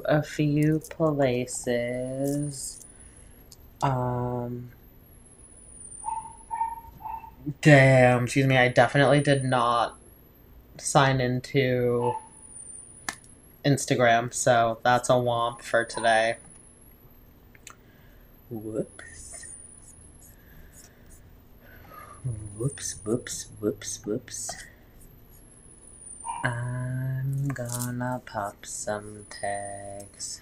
a few places. Damn, excuse me, I definitely did not sign into Instagram, so that's a womp for today. Whoops. Whoops. I'm gonna pop some tags.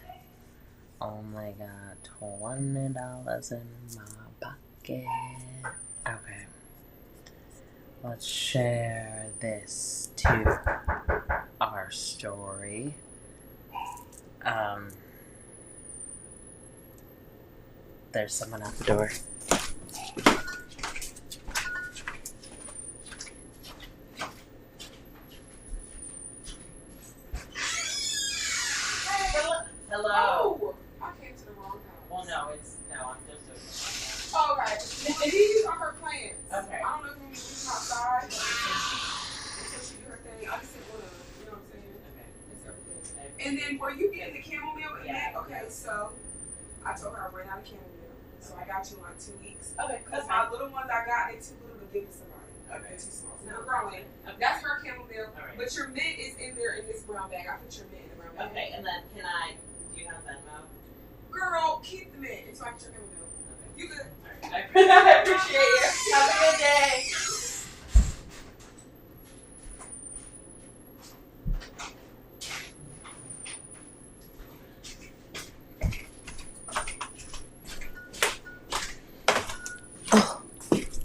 Only got $20 in my pocket. Okay. Let's share this to our story. There's someone at the door. Hello. Oh, I came to the wrong house. Well, no, I'm just Oh, right. And these are her plans. Okay. I don't know if we need to come outside until she do her thing. I just didn't want to, you know what I'm saying? Okay. It's everything. And then were you getting the chamomile? Yeah. Okay, so I told her I ran out of chamomile. So I got you in like 2 weeks. Okay. Because my little ones I got, they too little to give to somebody. Okay. They're too small. So they're growing. Okay. That's her chamomile. All right. But your mint is in there in this brown bag. I put your mint in the brown bag. Okay, and then do you have Venmo? Girl, keep the mint until I get your chamomile. Okay. You good? All right. I appreciate you. Have a good day.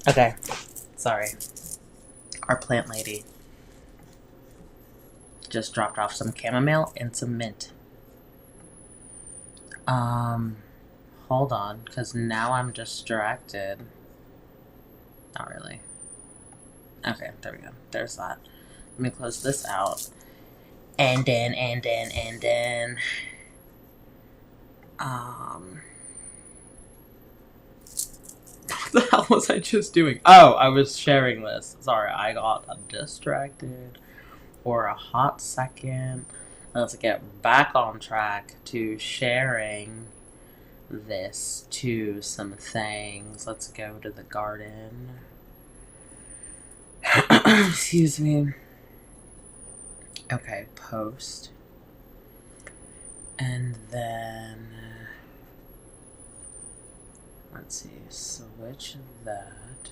Okay, sorry. Our plant lady just dropped off some chamomile and some mint. Hold on, because now I'm distracted. Not really. Okay, there we go. There's that. Let me close this out. And then, what the hell was I just doing? Oh, I was sharing this. Sorry, I got distracted for a hot second. Let's get back on track to sharing this to some things. Let's go to the garden. Excuse me. Okay, post. And then let's see, switch that.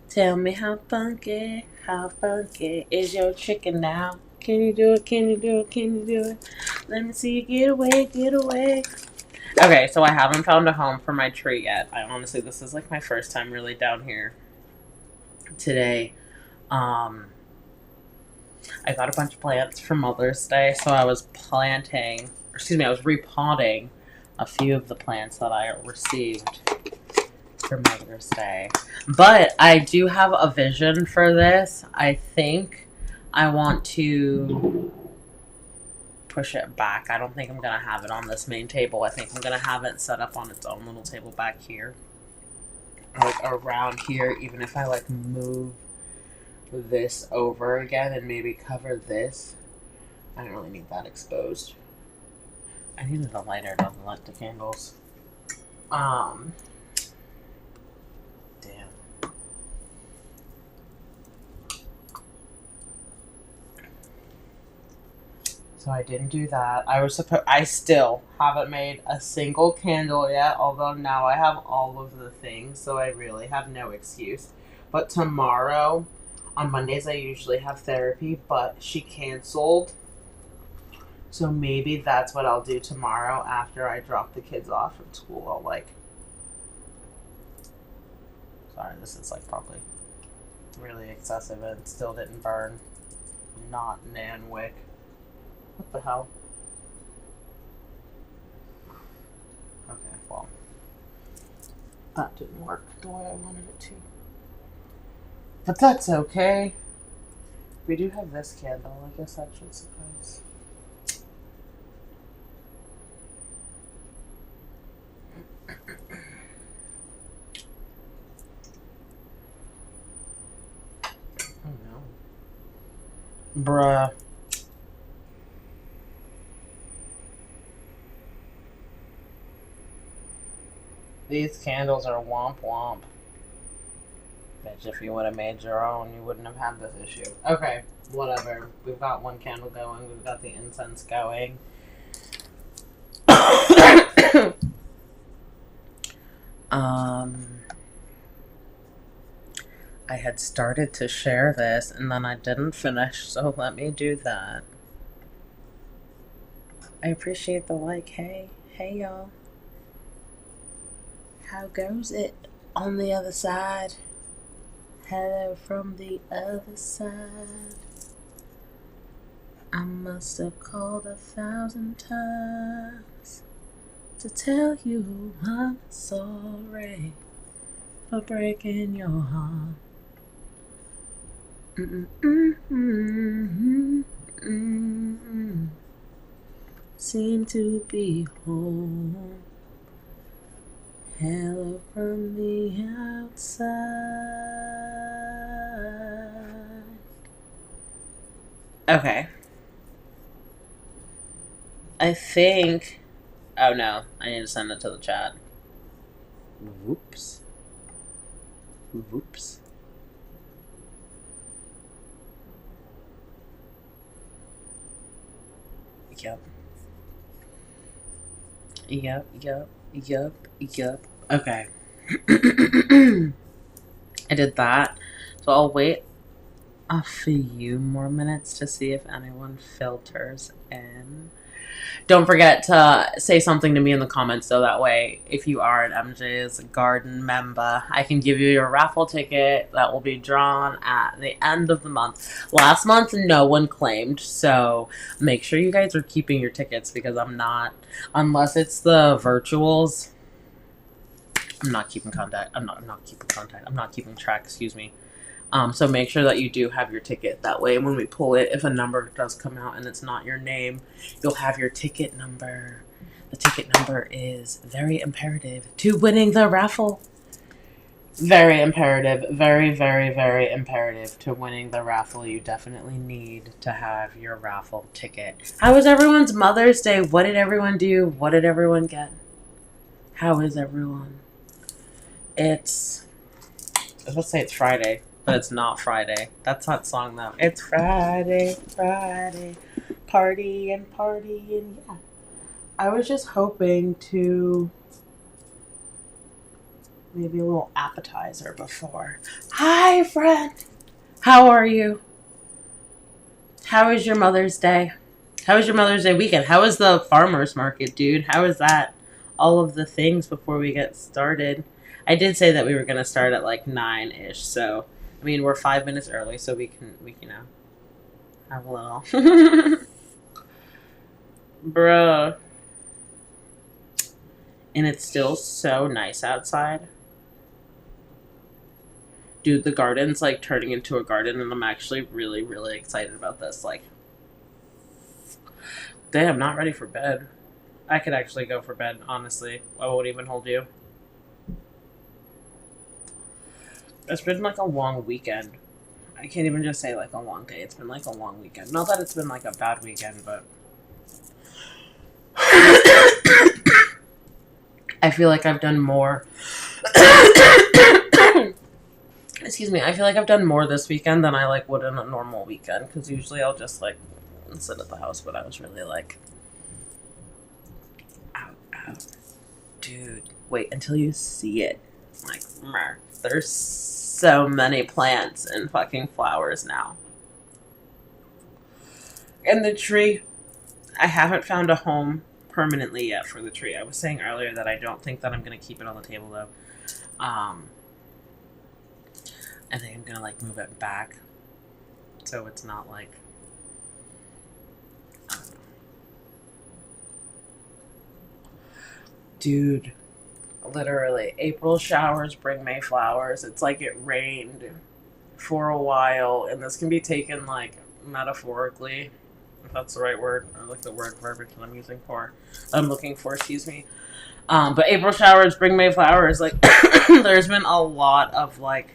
Tell me how funky is your chicken now? Can you do it? Let me see you get away. Okay, so I haven't found a home for my tree yet. I honestly, this is like my first time really down here today. I got a bunch of plants for Mother's Day, so I was I was repotting a few of the plants that I received for Mother's Day. But I do have a vision for this. I think I want to push it back. I don't think I'm going to have it on this main table. I think I'm going to have it set up on its own little table back here. Like around here, even if I like move this over again and maybe cover this. I don't really need that exposed. I needed a lighter to light the candles. Damn. So I didn't do that. I still haven't made a single candle yet, although now I have all of the things, so I really have no excuse. But tomorrow, on Mondays, I usually have therapy, but she canceled. So maybe that's what I'll do tomorrow after I drop the kids off from school. I'll sorry, this is like probably really excessive and still didn't burn. Not Nanwick. What the hell? Okay, well, that didn't work the way I wanted it to. But that's okay. We do have this candle. I guess that should suffice. Oh no. Bruh. These candles are womp womp. Bitch, if you would have made your own, you wouldn't have had this issue. Okay, whatever. We've got one candle going. We've got the incense going. I had started to share this and then I didn't finish, so let me do that. I appreciate the like. Hey y'all. How goes it on the other side? Hello from the other side. I must have called 1,000 times to tell you I'm sorry for breaking your heart. Seem to be home. Hello from the outside. Okay. I think. Oh no, I need to send it to the chat. Whoops. Whoops. Yep. Okay. I did that. So I'll wait a few more minutes to see if anyone filters in. Don't forget to say something to me in the comments, so that way, if you are an MJ's Garden member, I can give you your raffle ticket that will be drawn at the end of the month. Last month, no one claimed, so make sure you guys are keeping your tickets, because I'm not, unless it's the virtuals, I'm not keeping contact. I'm not keeping track, excuse me. So make sure that you do have your ticket. That way, when we pull it, if a number does come out and it's not your name, you'll have your ticket number. The ticket number is very imperative to winning the raffle. Very imperative. Very, very, very imperative to winning the raffle. You definitely need to have your raffle ticket. How was everyone's Mother's Day? What did everyone do? What did everyone get? How is everyone? Let's say it's Friday. But it's not Friday. That's that song, though. It's Friday, party and yeah. I was just hoping to maybe a little appetizer before. Hi, friend. How are you? How was your Mother's Day? How was your Mother's Day weekend? How was the farmer's market, dude? How was that? All of the things before we get started. I did say that we were going to start at like 9-ish, so... I mean, we're 5 minutes early, so we can have a little. Bruh. And it's still so nice outside. Dude, the garden's, like, turning into a garden, and I'm actually really, really excited about this. Like, damn, not ready for bed. I could actually go for bed, honestly. I won't even hold you. It's been like a long weekend. I can't even just say like a long day. It's been like a long weekend. Not that it's been like a bad weekend, but I feel like I've done more. Excuse me. I feel like I've done more this weekend than I like would in a normal weekend, because usually I'll just like sit at the house, but I was really like, ow. Dude, wait until you see it. Like, there's so many plants and fucking flowers now. And the tree, I haven't found a home permanently yet for the tree. I was saying earlier that I don't think that I'm going to keep it on the table, though. I think I'm going to, like, move it back so it's not, like, I don't know. Dude. Literally, April showers bring May flowers. It's like it rained for a while, and this can be taken, like, metaphorically, if that's the right word, or, like, the word verbiage that I'm looking for, excuse me. But April showers bring May flowers. Like, there's been a lot of, like,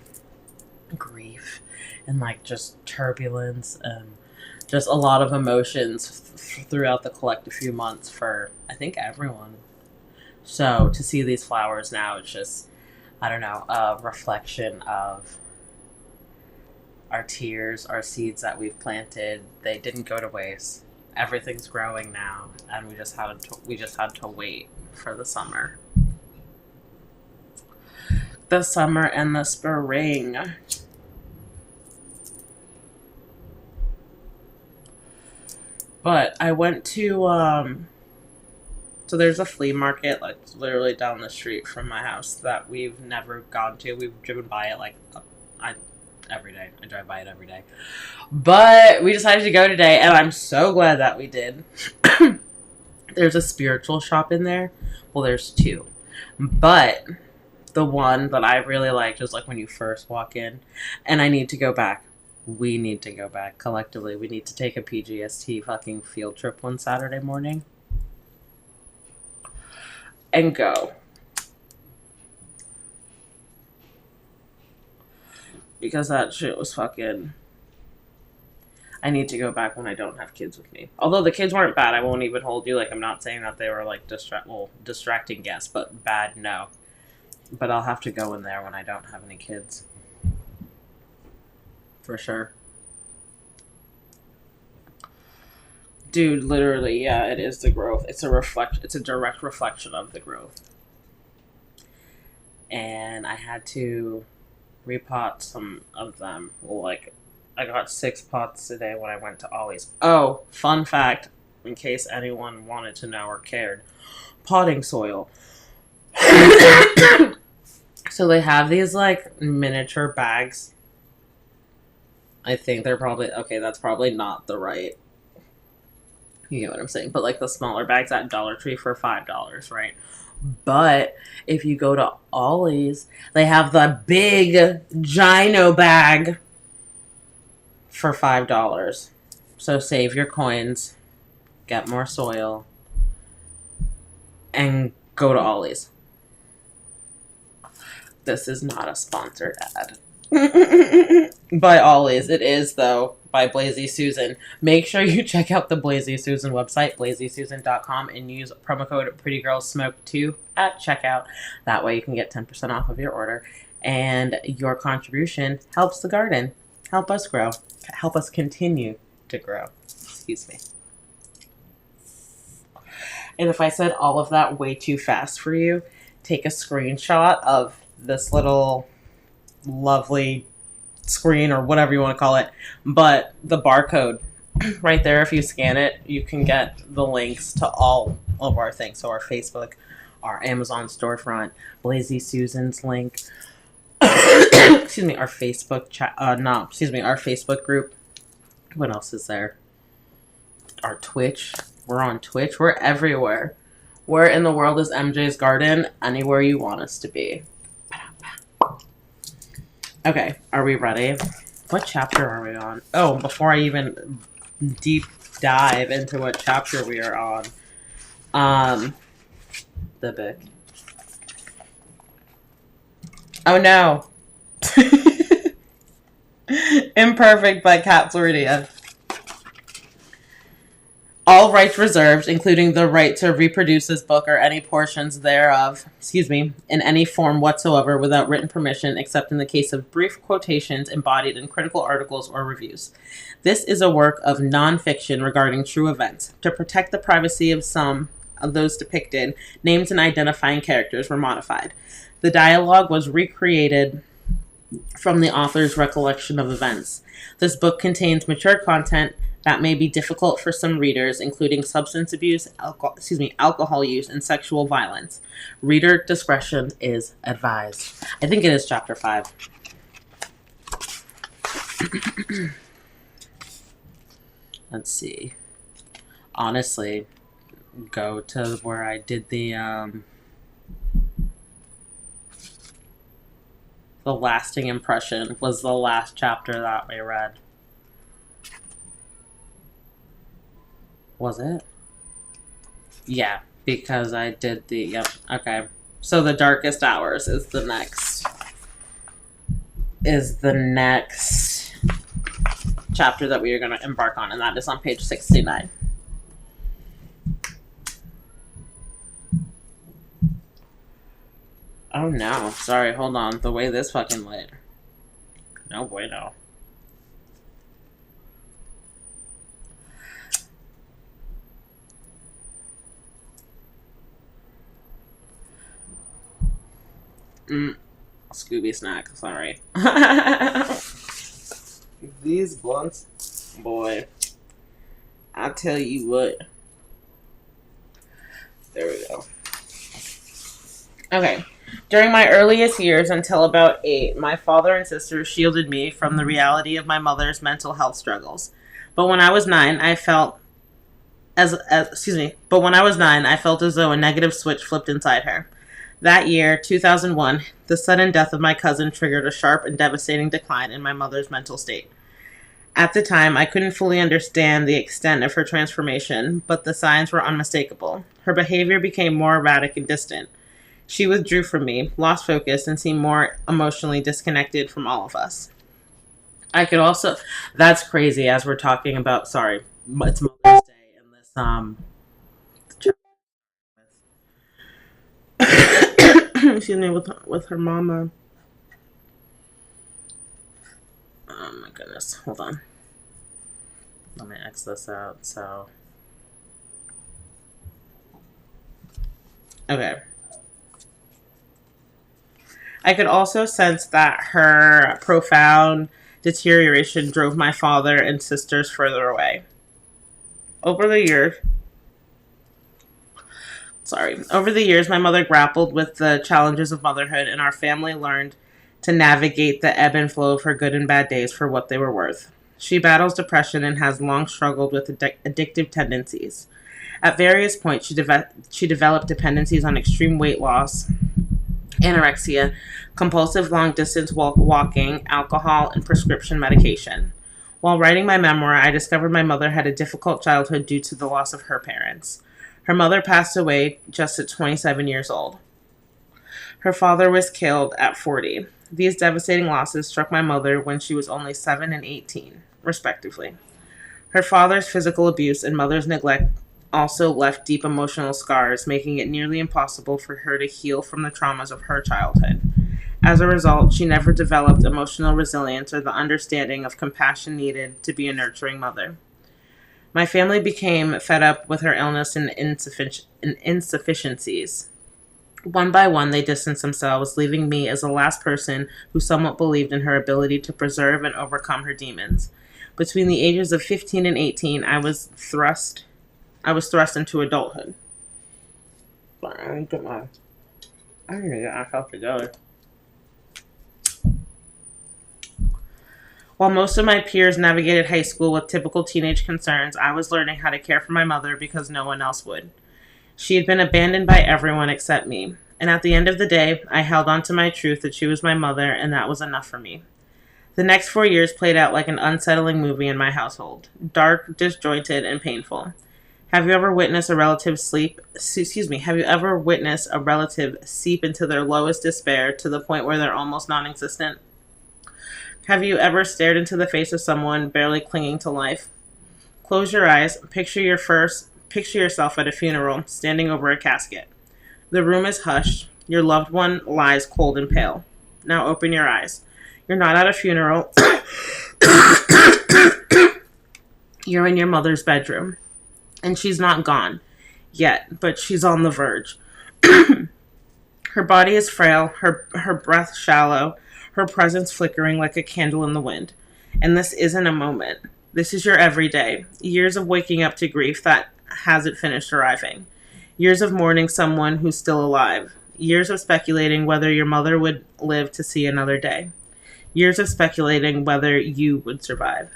grief and, like, just turbulence and just a lot of emotions throughout the collective few months for, I think, everyone. So to see these flowers now, it's just, I don't know, a reflection of our tears, our seeds that we've planted. They didn't go to waste. Everything's growing now, and we just had to wait for the summer. The summer and the spring. But I went to so there's a flea market like literally down the street from my house that we've never gone to. We've driven by it like every day. I drive by it every day. But we decided to go today, and I'm so glad that we did. There's a spiritual shop in there. Well, there's two. But the one that I really liked is like when you first walk in, and I need to go back. We need to go back collectively. We need to take a PGST fucking field trip one Saturday morning and go. Because that shit was fucking... I need to go back when I don't have kids with me. Although the kids weren't bad, I won't even hold you. Like, I'm not saying that they were like distracting guests, but bad, no. But I'll have to go in there when I don't have any kids. For sure. Dude, literally, yeah, it is the growth. It's a direct reflection of the growth. And I had to repot some of them. Well, like, I got 6 pots today when I went to Ollie's. Oh, fun fact, in case anyone wanted to know or cared. Potting soil. So they have these, like, miniature bags. I think they're probably... Okay, that's probably not the right... You get what I'm saying? But, like, the smaller bags at Dollar Tree for $5, right? But if you go to Ollie's, they have the big Gino bag for $5. So save your coins, get more soil, and go to Ollie's. This is not a sponsored ad. By Ollie's. It is, though, by Blazy Susan. Make sure you check out the Blazy Susan website, blazysusan.com, and use promo code PrettyGirlSmoke2 at checkout. That way you can get 10% off of your order. And your contribution helps the garden. Help us grow. Help us continue to grow. Excuse me. And if I said all of that way too fast for you, take a screenshot of this little lovely screen or whatever you want to call it. But the barcode right there, if you scan it, you can get the links to all of our things. So our Facebook, our Amazon storefront, Blazy Susan's link. Excuse me, our Facebook chat. Our Facebook group. What else is there? Our Twitch. We're on Twitch. We're everywhere. Where in the world is MJ's Garden? Anywhere you want us to be. Okay, are we ready? What chapter are we on? Oh, before I even deep dive into what chapter we are on, the book. Oh no. Imperfect by Kat Sordia. All rights reserved, including the right to reproduce this book or any portions thereof, in any form whatsoever without written permission, except in the case of brief quotations embodied in critical articles or reviews. This is a work of non-fiction regarding true events. To protect the privacy of some of those depicted, names and identifying characters were modified. The dialogue was recreated from the author's recollection of events. This book contains mature content that may be difficult for some readers, including substance abuse, alcohol use, and sexual violence. Reader discretion is advised. I think it is chapter 5. Let's see. Honestly, go to where I did the lasting impression was the last chapter that we read. Was it? Yeah, because I did the... Yep, okay. So the darkest hours is the next chapter that we are going to embark on, and that is on page 69. Oh no. Sorry, hold on. The way this fucking lit. No bueno. Scooby snack. Sorry. These blunts, boy. I tell you what. There we go. Okay. During my earliest years until about 8, my father and sister shielded me from the reality of my mother's mental health struggles. But when I was 9, I felt but when I was 9, I felt as though a negative switch flipped inside her. That year, 2001, the sudden death of my cousin triggered a sharp and devastating decline in my mother's mental state. At the time, I couldn't fully understand the extent of her transformation, but the signs were unmistakable. Her behavior became more erratic and distant. She withdrew from me, lost focus, and seemed more emotionally disconnected from all of us. I could also. That's crazy as we're talking about. Sorry, it's Mother's Day, and this, excuse me, with her mama. Oh my goodness. Hold on. Let me X this out. So. Okay. I could also sense that her profound deterioration drove my father and sisters further away. Over the years, over the years, my mother grappled with the challenges of motherhood, and our family learned to navigate the ebb and flow of her good and bad days for what they were worth. She battles depression and has long struggled with addictive tendencies. At various points, she developed dependencies on extreme weight loss, anorexia, compulsive long distance walking, alcohol, and prescription medication. While writing my memoir, I discovered my mother had a difficult childhood due to the loss of her parents. Her mother passed away just at 27 years old. Her father was killed at 40. These devastating losses struck my mother when she was only 7 and 18, respectively. Her father's physical abuse and mother's neglect also left deep emotional scars, making it nearly impossible for her to heal from the traumas of her childhood. As a result, she never developed emotional resilience or the understanding of compassion needed to be a nurturing mother. My family became fed up with her illness and insufficiencies. One by one, they distanced themselves, leaving me as the last person who somewhat believed in her ability to preserve and overcome her demons. Between the ages of 15 and 18, I was thrust into adulthood. I need to get myself together. While most of my peers navigated high school with typical teenage concerns, I was learning how to care for my mother because no one else would. She had been abandoned by everyone except me, and at the end of the day, I held on to my truth that she was my mother, and that was enough for me. The next 4 years played out like an unsettling movie in my household, dark, disjointed, and painful. Have you ever witnessed a relative Have you ever witnessed a relative seep into their lowest despair to the point where they're almost non-existent? Have you ever stared into the face of someone barely clinging to life? Close your eyes, picture yourself at a funeral, standing over a casket. The room is hushed. Your loved one lies cold and pale. Now open your eyes. You're not at a funeral. You're in your mother's bedroom. And she's not gone yet, but she's on the verge. Her body is frail, her breath shallow, her presence flickering like a candle in the wind. And this isn't a moment. This is your everyday. Years of waking up to grief that hasn't finished arriving. Years of mourning someone who's still alive. Years of speculating whether your mother would live to see another day. Years of speculating whether you would survive.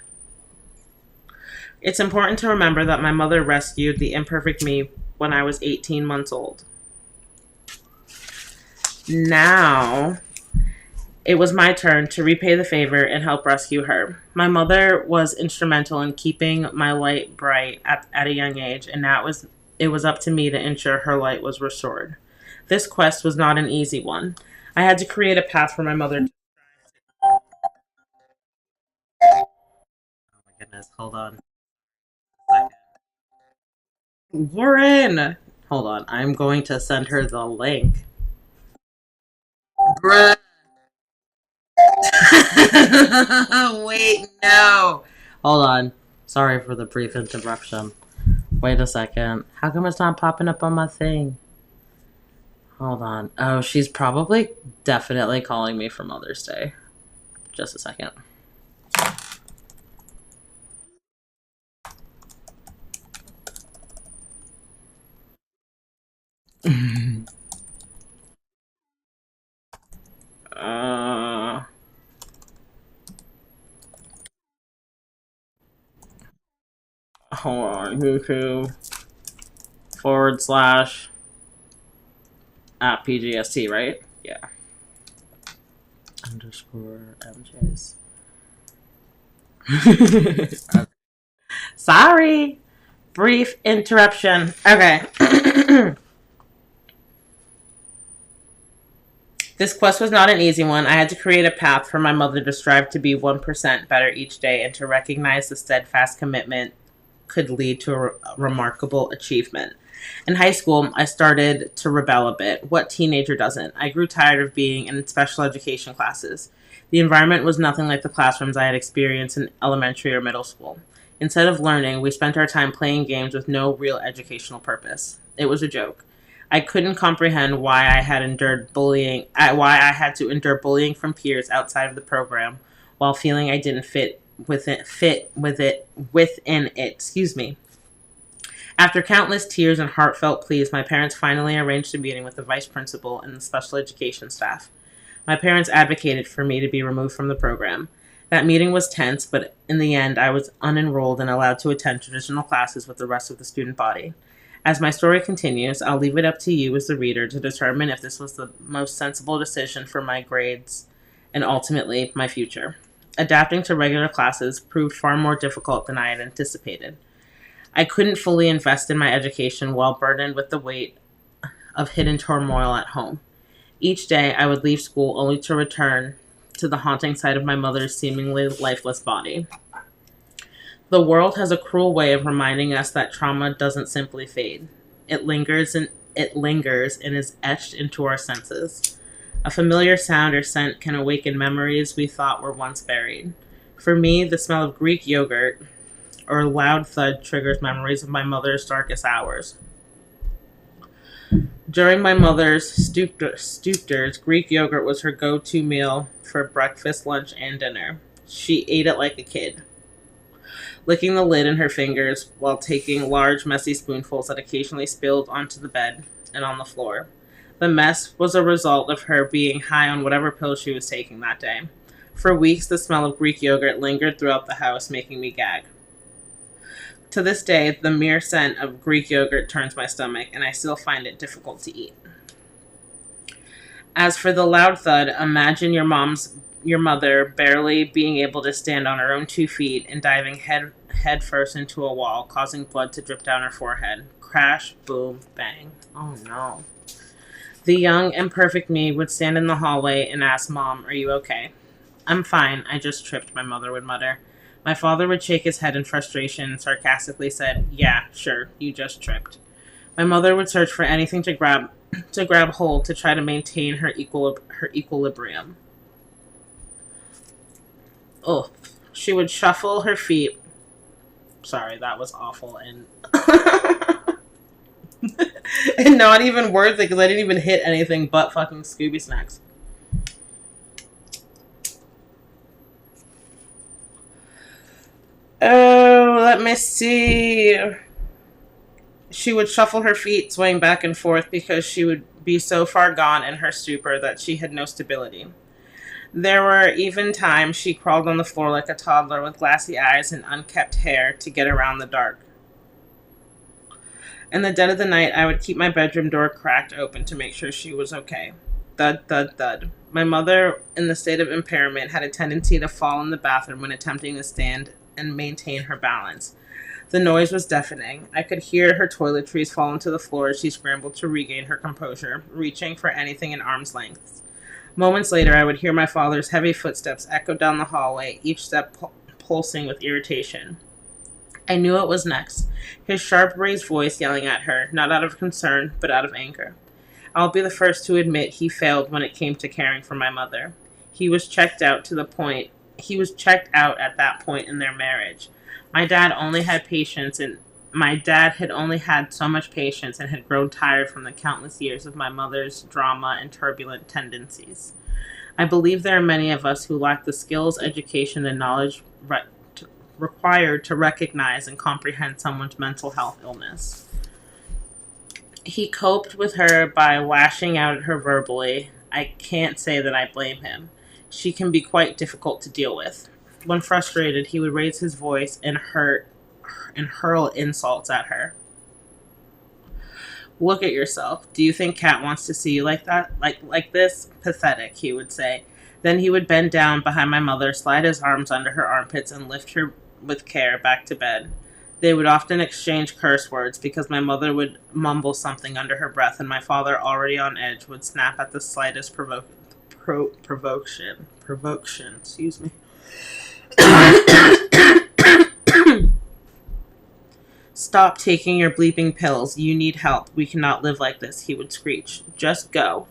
It's important to remember that my mother rescued the imperfect me when I was 18 months old. Now, it was my turn to repay the favor and help rescue her. My mother was instrumental in keeping my light bright at a young age, and now it was up to me to ensure her light was restored. This quest was not an easy one. I had to create a path for my mother. Oh my goodness, hold on. Lauren! Hold on, I'm going to send her the link. Bruh. Wait, no. Hold on. Sorry for the brief interruption. Wait a second. How come it's not popping up on my thing? Hold on. Oh, she's probably definitely calling me for Mother's Day. Just a second. uh, Hold on. YouTube / at PGST, right? Yeah. Underscore MJs. Okay. Sorry. Brief interruption. Okay. This quest was not an easy one. I had to create a path for my mother to strive to be 1% better each day and to recognize the steadfast commitment could lead to a remarkable achievement. In high school, I started to rebel a bit. What teenager doesn't? I grew tired of being in special education classes. The environment was nothing like the classrooms I had experienced in elementary or middle school. Instead of learning, we spent our time playing games with no real educational purpose. It was a joke. I couldn't comprehend why I had to endure bullying from peers outside of the program, while feeling I didn't fit within it. Excuse me. After countless tears and heartfelt pleas, my parents finally arranged a meeting with the vice principal and the special education staff. My parents advocated for me to be removed from the program. That meeting was tense, but in the end, I was unenrolled and allowed to attend traditional classes with the rest of the student body. As my story continues, I'll leave it up to you as the reader to determine if this was the most sensible decision for my grades and ultimately my future. Adapting to regular classes proved far more difficult than I had anticipated. I couldn't fully invest in my education while burdened with the weight of hidden turmoil at home. Each day, I would leave school only to return to the haunting sight of my mother's seemingly lifeless body. The world has a cruel way of reminding us that trauma doesn't simply fade. It lingers and is etched into our senses. A familiar sound or scent can awaken memories we thought were once buried. For me, the smell of Greek yogurt or a loud thud triggers memories of my mother's darkest hours. During my mother's stoopers, Greek yogurt was her go-to meal for breakfast, lunch, and dinner. She ate it like a kid, licking the lid in her fingers while taking large, messy spoonfuls that occasionally spilled onto the bed and on the floor. The mess was a result of her being high on whatever pill she was taking that day. For weeks, the smell of Greek yogurt lingered throughout the house, making me gag. To this day, the mere scent of Greek yogurt turns my stomach, and I still find it difficult to eat. As for the loud thud, imagine your mother barely being able to stand on her own 2 feet and diving head first into a wall, causing blood to drip down her forehead. Crash, boom, bang. Oh no. The young, imperfect me would stand in the hallway and ask Mom, "Are you okay?" "I'm fine, I just tripped," my mother would mutter. My father would shake his head in frustration and sarcastically said, "Yeah, sure, you just tripped." My mother would search for anything to grab hold to try to maintain her equilibrium. Oh, she would shuffle her feet. Sorry, that was awful and and not even worth it because I didn't even hit anything but fucking Scooby Snacks. Oh, let me see. She would shuffle her feet, swaying back and forth because she would be so far gone in her stupor that she had no stability. There were even times she crawled on the floor like a toddler with glassy eyes and unkempt hair to get around the dark. In the dead of the night, I would keep my bedroom door cracked open to make sure she was okay. Thud, thud, thud. My mother, in the state of impairment, had a tendency to fall in the bathroom when attempting to stand and maintain her balance. The noise was deafening. I could hear her toiletries fall into the floor as she scrambled to regain her composure, reaching for anything in arm's length. Moments later, I would hear my father's heavy footsteps echo down the hallway, each step pulsing with irritation. I knew it was next, his sharp raised voice yelling at her, not out of concern, but out of anger. I'll be the first to admit he failed when it came to caring for my mother. He was checked out to the point he was checked out at that point in their marriage. My dad only had patience and my dad had only had so much patience and had grown tired from the countless years of my mother's drama and turbulent tendencies. I believe there are many of us who lack the skills, education, and knowledge required to recognize and comprehend someone's mental health illness. He coped with her by lashing out at her verbally. I can't say that I blame him. She can be quite difficult to deal with. When frustrated, he would raise his voice and hurl insults at her. Look at yourself. Do you think Kat wants to see you like that? Like this? Pathetic, he would say. Then he would bend down behind my mother, slide his arms under her armpits, and lift her with care back to bed. They would often exchange curse words because my mother would mumble something under her breath, and my father, already on edge, would snap at the slightest provocation. Excuse me. Stop taking your bleeping pills. You need help. We cannot live like this, he would screech. Just go.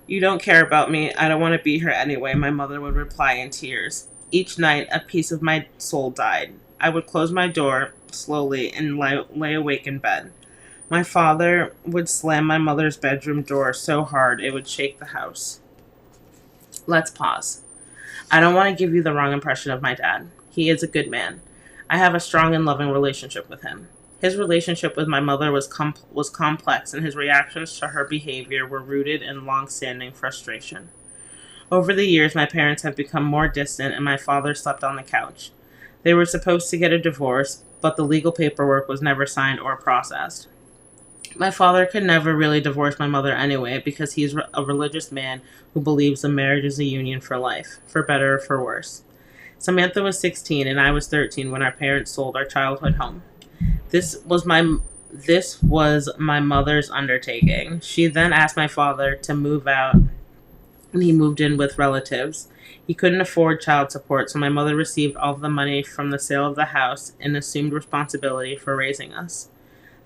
You don't care about me. I don't want to be here anyway, my mother would reply in tears. Each night, a piece of my soul died. I would close my door slowly and lay awake in bed. My father would slam my mother's bedroom door so hard it would shake the house. Let's pause. I don't want to give you the wrong impression of my dad. He is a good man. I have a strong and loving relationship with him. His relationship with my mother was complex, and his reactions to her behavior were rooted in long-standing frustration. Over the years, my parents have become more distant, and my father slept on the couch. They were supposed to get a divorce, but the legal paperwork was never signed or processed. My father could never really divorce my mother anyway because he's a religious man who believes a marriage is a union for life, for better or for worse. Samantha was 16 and I was 13 when our parents sold our childhood home. This was my mother's undertaking. She then asked my father to move out and he moved in with relatives. He couldn't afford child support, so my mother received all of the money from the sale of the house and assumed responsibility for raising us.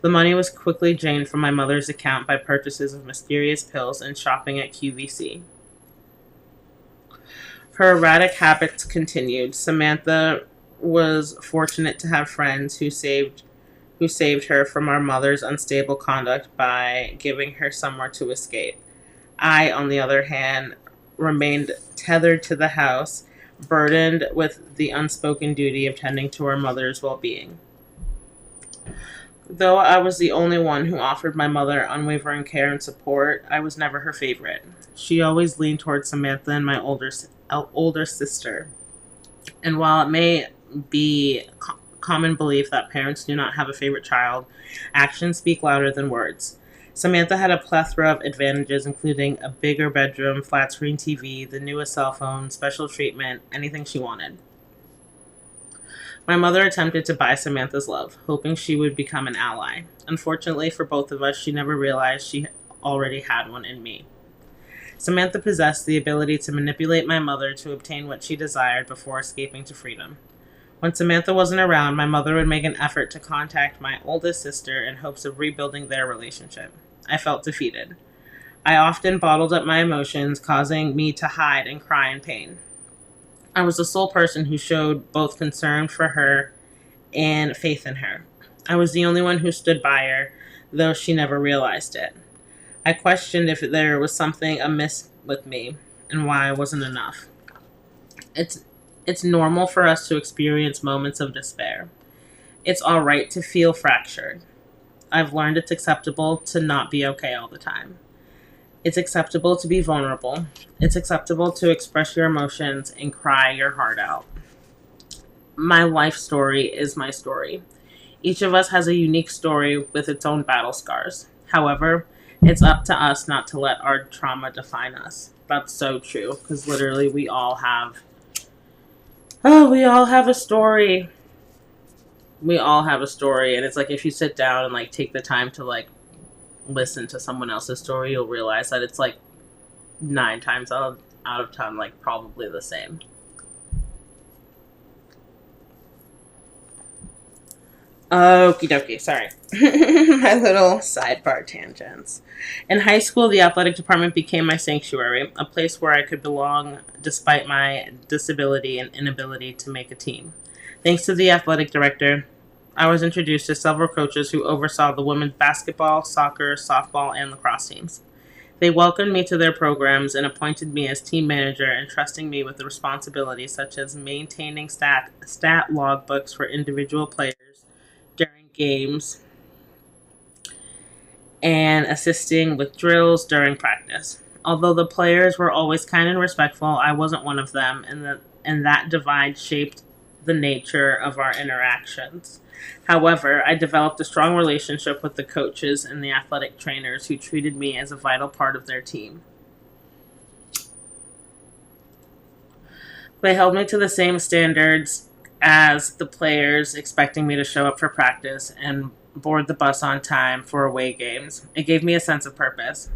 The money was quickly drained from my mother's account by purchases of mysterious pills and shopping at QVC. Her erratic habits continued. Samantha was fortunate to have friends who saved her from our mother's unstable conduct by giving her somewhere to escape. I, on the other hand, remained tethered to the house, burdened with the unspoken duty of tending to our mother's well-being. Though I was the only one who offered my mother unwavering care and support, I was never her favorite. She always leaned towards Samantha and my older sister. And while it may be common belief that parents do not have a favorite child, actions speak louder than words. Samantha had a plethora of advantages, including a bigger bedroom, flat-screen TV, the newest cell phone, special treatment, anything she wanted. My mother attempted to buy Samantha's love, hoping she would become an ally. Unfortunately for both of us, she never realized she already had one in me. Samantha possessed the ability to manipulate my mother to obtain what she desired before escaping to freedom. When Samantha wasn't around, my mother would make an effort to contact my oldest sister in hopes of rebuilding their relationship. I felt defeated. I often bottled up my emotions, causing me to hide and cry in pain. I was the sole person who showed both concern for her and faith in her. I was the only one who stood by her, though she never realized it. I questioned if there was something amiss with me and why I wasn't enough. It's normal for us to experience moments of despair. It's all right to feel fractured. I've learned it's acceptable to not be okay all the time. It's acceptable to be vulnerable. It's acceptable to express your emotions and cry your heart out. My life story is my story. Each of us has a unique story with its own battle scars. However, it's up to us not to let our trauma define us. That's so true, because literally we all have a story. We all have a story, and it's like if you sit down and like take the time to like listen to someone else's story, you'll realize that it's like 9 times out of 10 like probably the same. Okie dokie, sorry. My little sidebar tangents. In high school, the athletic department became my sanctuary, a place where I could belong despite my disability and inability to make a team. Thanks to the athletic director, I was introduced to several coaches who oversaw the women's basketball, soccer, softball, and lacrosse teams. They welcomed me to their programs and appointed me as team manager, entrusting me with the responsibilities such as maintaining stat log books for individual players during games and assisting with drills during practice. Although the players were always kind and respectful, I wasn't one of them, and that divide shaped the nature of our interactions. However, I developed a strong relationship with the coaches and the athletic trainers who treated me as a vital part of their team. They held me to the same standards as the players, expecting me to show up for practice and board the bus on time for away games. It gave me a sense of purpose.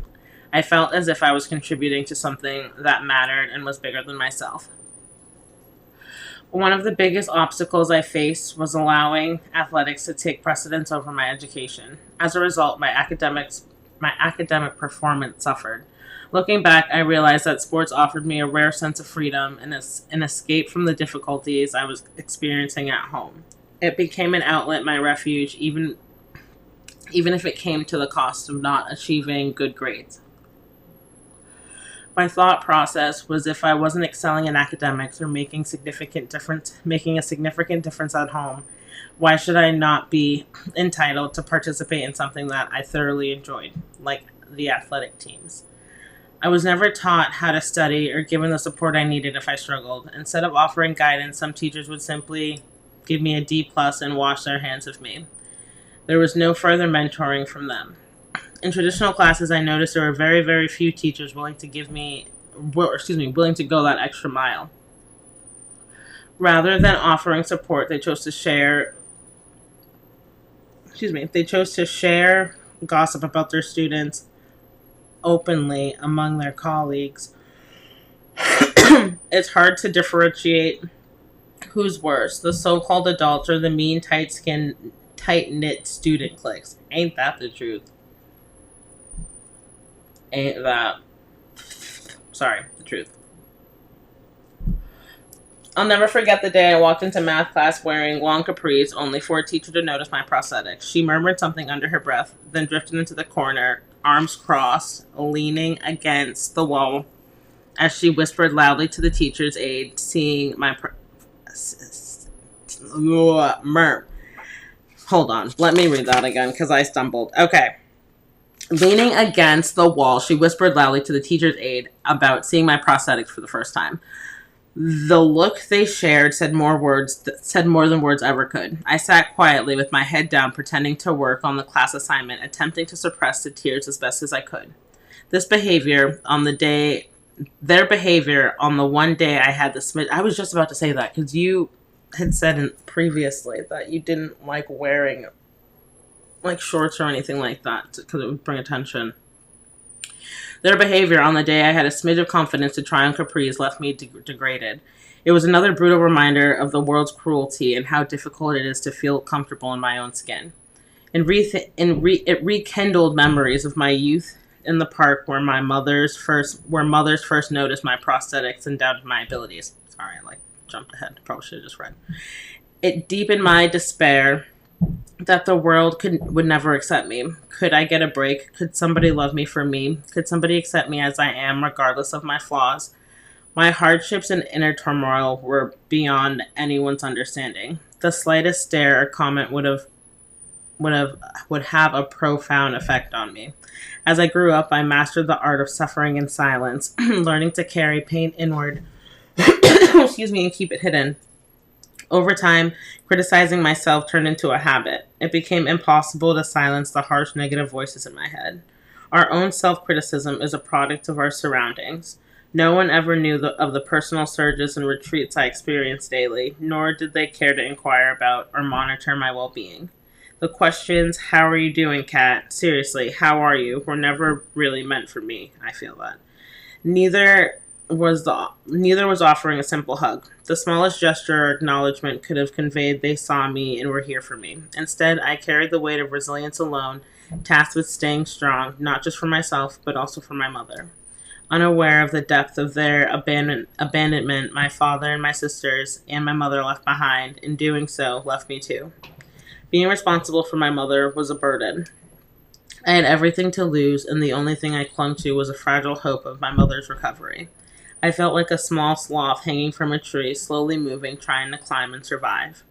I felt as if I was contributing to something that mattered and was bigger than myself. One of the biggest obstacles I faced was allowing athletics to take precedence over my education. As a result, my academic performance suffered. Looking back, I realized that sports offered me a rare sense of freedom and an escape from the difficulties I was experiencing at home. It became an outlet, my refuge, even if it came to the cost of not achieving good grades. My thought process was if I wasn't excelling in academics or making a significant difference at home, why should I not be entitled to participate in something that I thoroughly enjoyed, like the athletic teams? I was never taught how to study or given the support I needed if I struggled. Instead of offering guidance, some teachers would simply give me a D+ and wash their hands of me. There was no further mentoring from them. In traditional classes, I noticed there were very, very few teachers willing to go that extra mile. Rather than offering support, they chose to share gossip about their students openly among their colleagues. It's hard to differentiate who's worse, the so-called adults or the mean, tight-knit student cliques. Ain't that the truth? The truth. I'll never forget the day I walked into math class wearing long capris, only for a teacher to notice my prosthetics. She murmured something under her breath, then drifted into the corner, arms crossed, leaning against the wall, as she whispered loudly to the teacher's aide, seeing my Hold on, let me read that again, because I stumbled. Okay. Leaning against the wall, she whispered loudly to the teacher's aide about seeing my prosthetics for the first time. The look they shared said more than words ever could. I sat quietly with my head down, pretending to work on the class assignment, attempting to suppress the tears as best as I could. Their behavior on the one day I had the smidge. I was just about to say that because you had said previously that you didn't like wearing like shorts or anything like that because it would bring attention. Their behavior on the day I had a smidge of confidence to try on capris left me degraded. It was another brutal reminder of the world's cruelty and how difficult it is to feel comfortable in my own skin. It rekindled memories of my youth in the park where mothers first noticed my prosthetics and doubted my abilities. Sorry, I jumped ahead. Probably should have just read. It deepened my despair that the world would never accept me. Could I get a break? Could somebody love me for me? Could somebody accept me as I am, regardless of my flaws? My hardships and inner turmoil were beyond anyone's understanding. The slightest stare or comment would have a profound effect on me. As I grew up, I mastered the art of suffering in silence, learning to carry pain inward, and keep it hidden. Over time, criticizing myself turned into a habit. It became impossible to silence the harsh negative voices in my head. Our own self-criticism is a product of our surroundings. No one ever knew of the personal surges and retreats I experienced daily, nor did they care to inquire about or monitor my well-being. The questions, "How are you doing, Kat? Seriously, how are you?" were never really meant for me, I feel that. Neither neither was offering a simple hug. The smallest gesture or acknowledgement could have conveyed they saw me and were here for me. Instead, I carried the weight of resilience alone, tasked with staying strong, not just for myself, but also for my mother. Unaware of the depth of their abandonment, my father and my sisters and my mother left behind, in doing so, left me too. Being responsible for my mother was a burden. I had everything to lose, and the only thing I clung to was a fragile hope of my mother's recovery. I felt like a small sloth hanging from a tree, slowly moving, trying to climb and survive.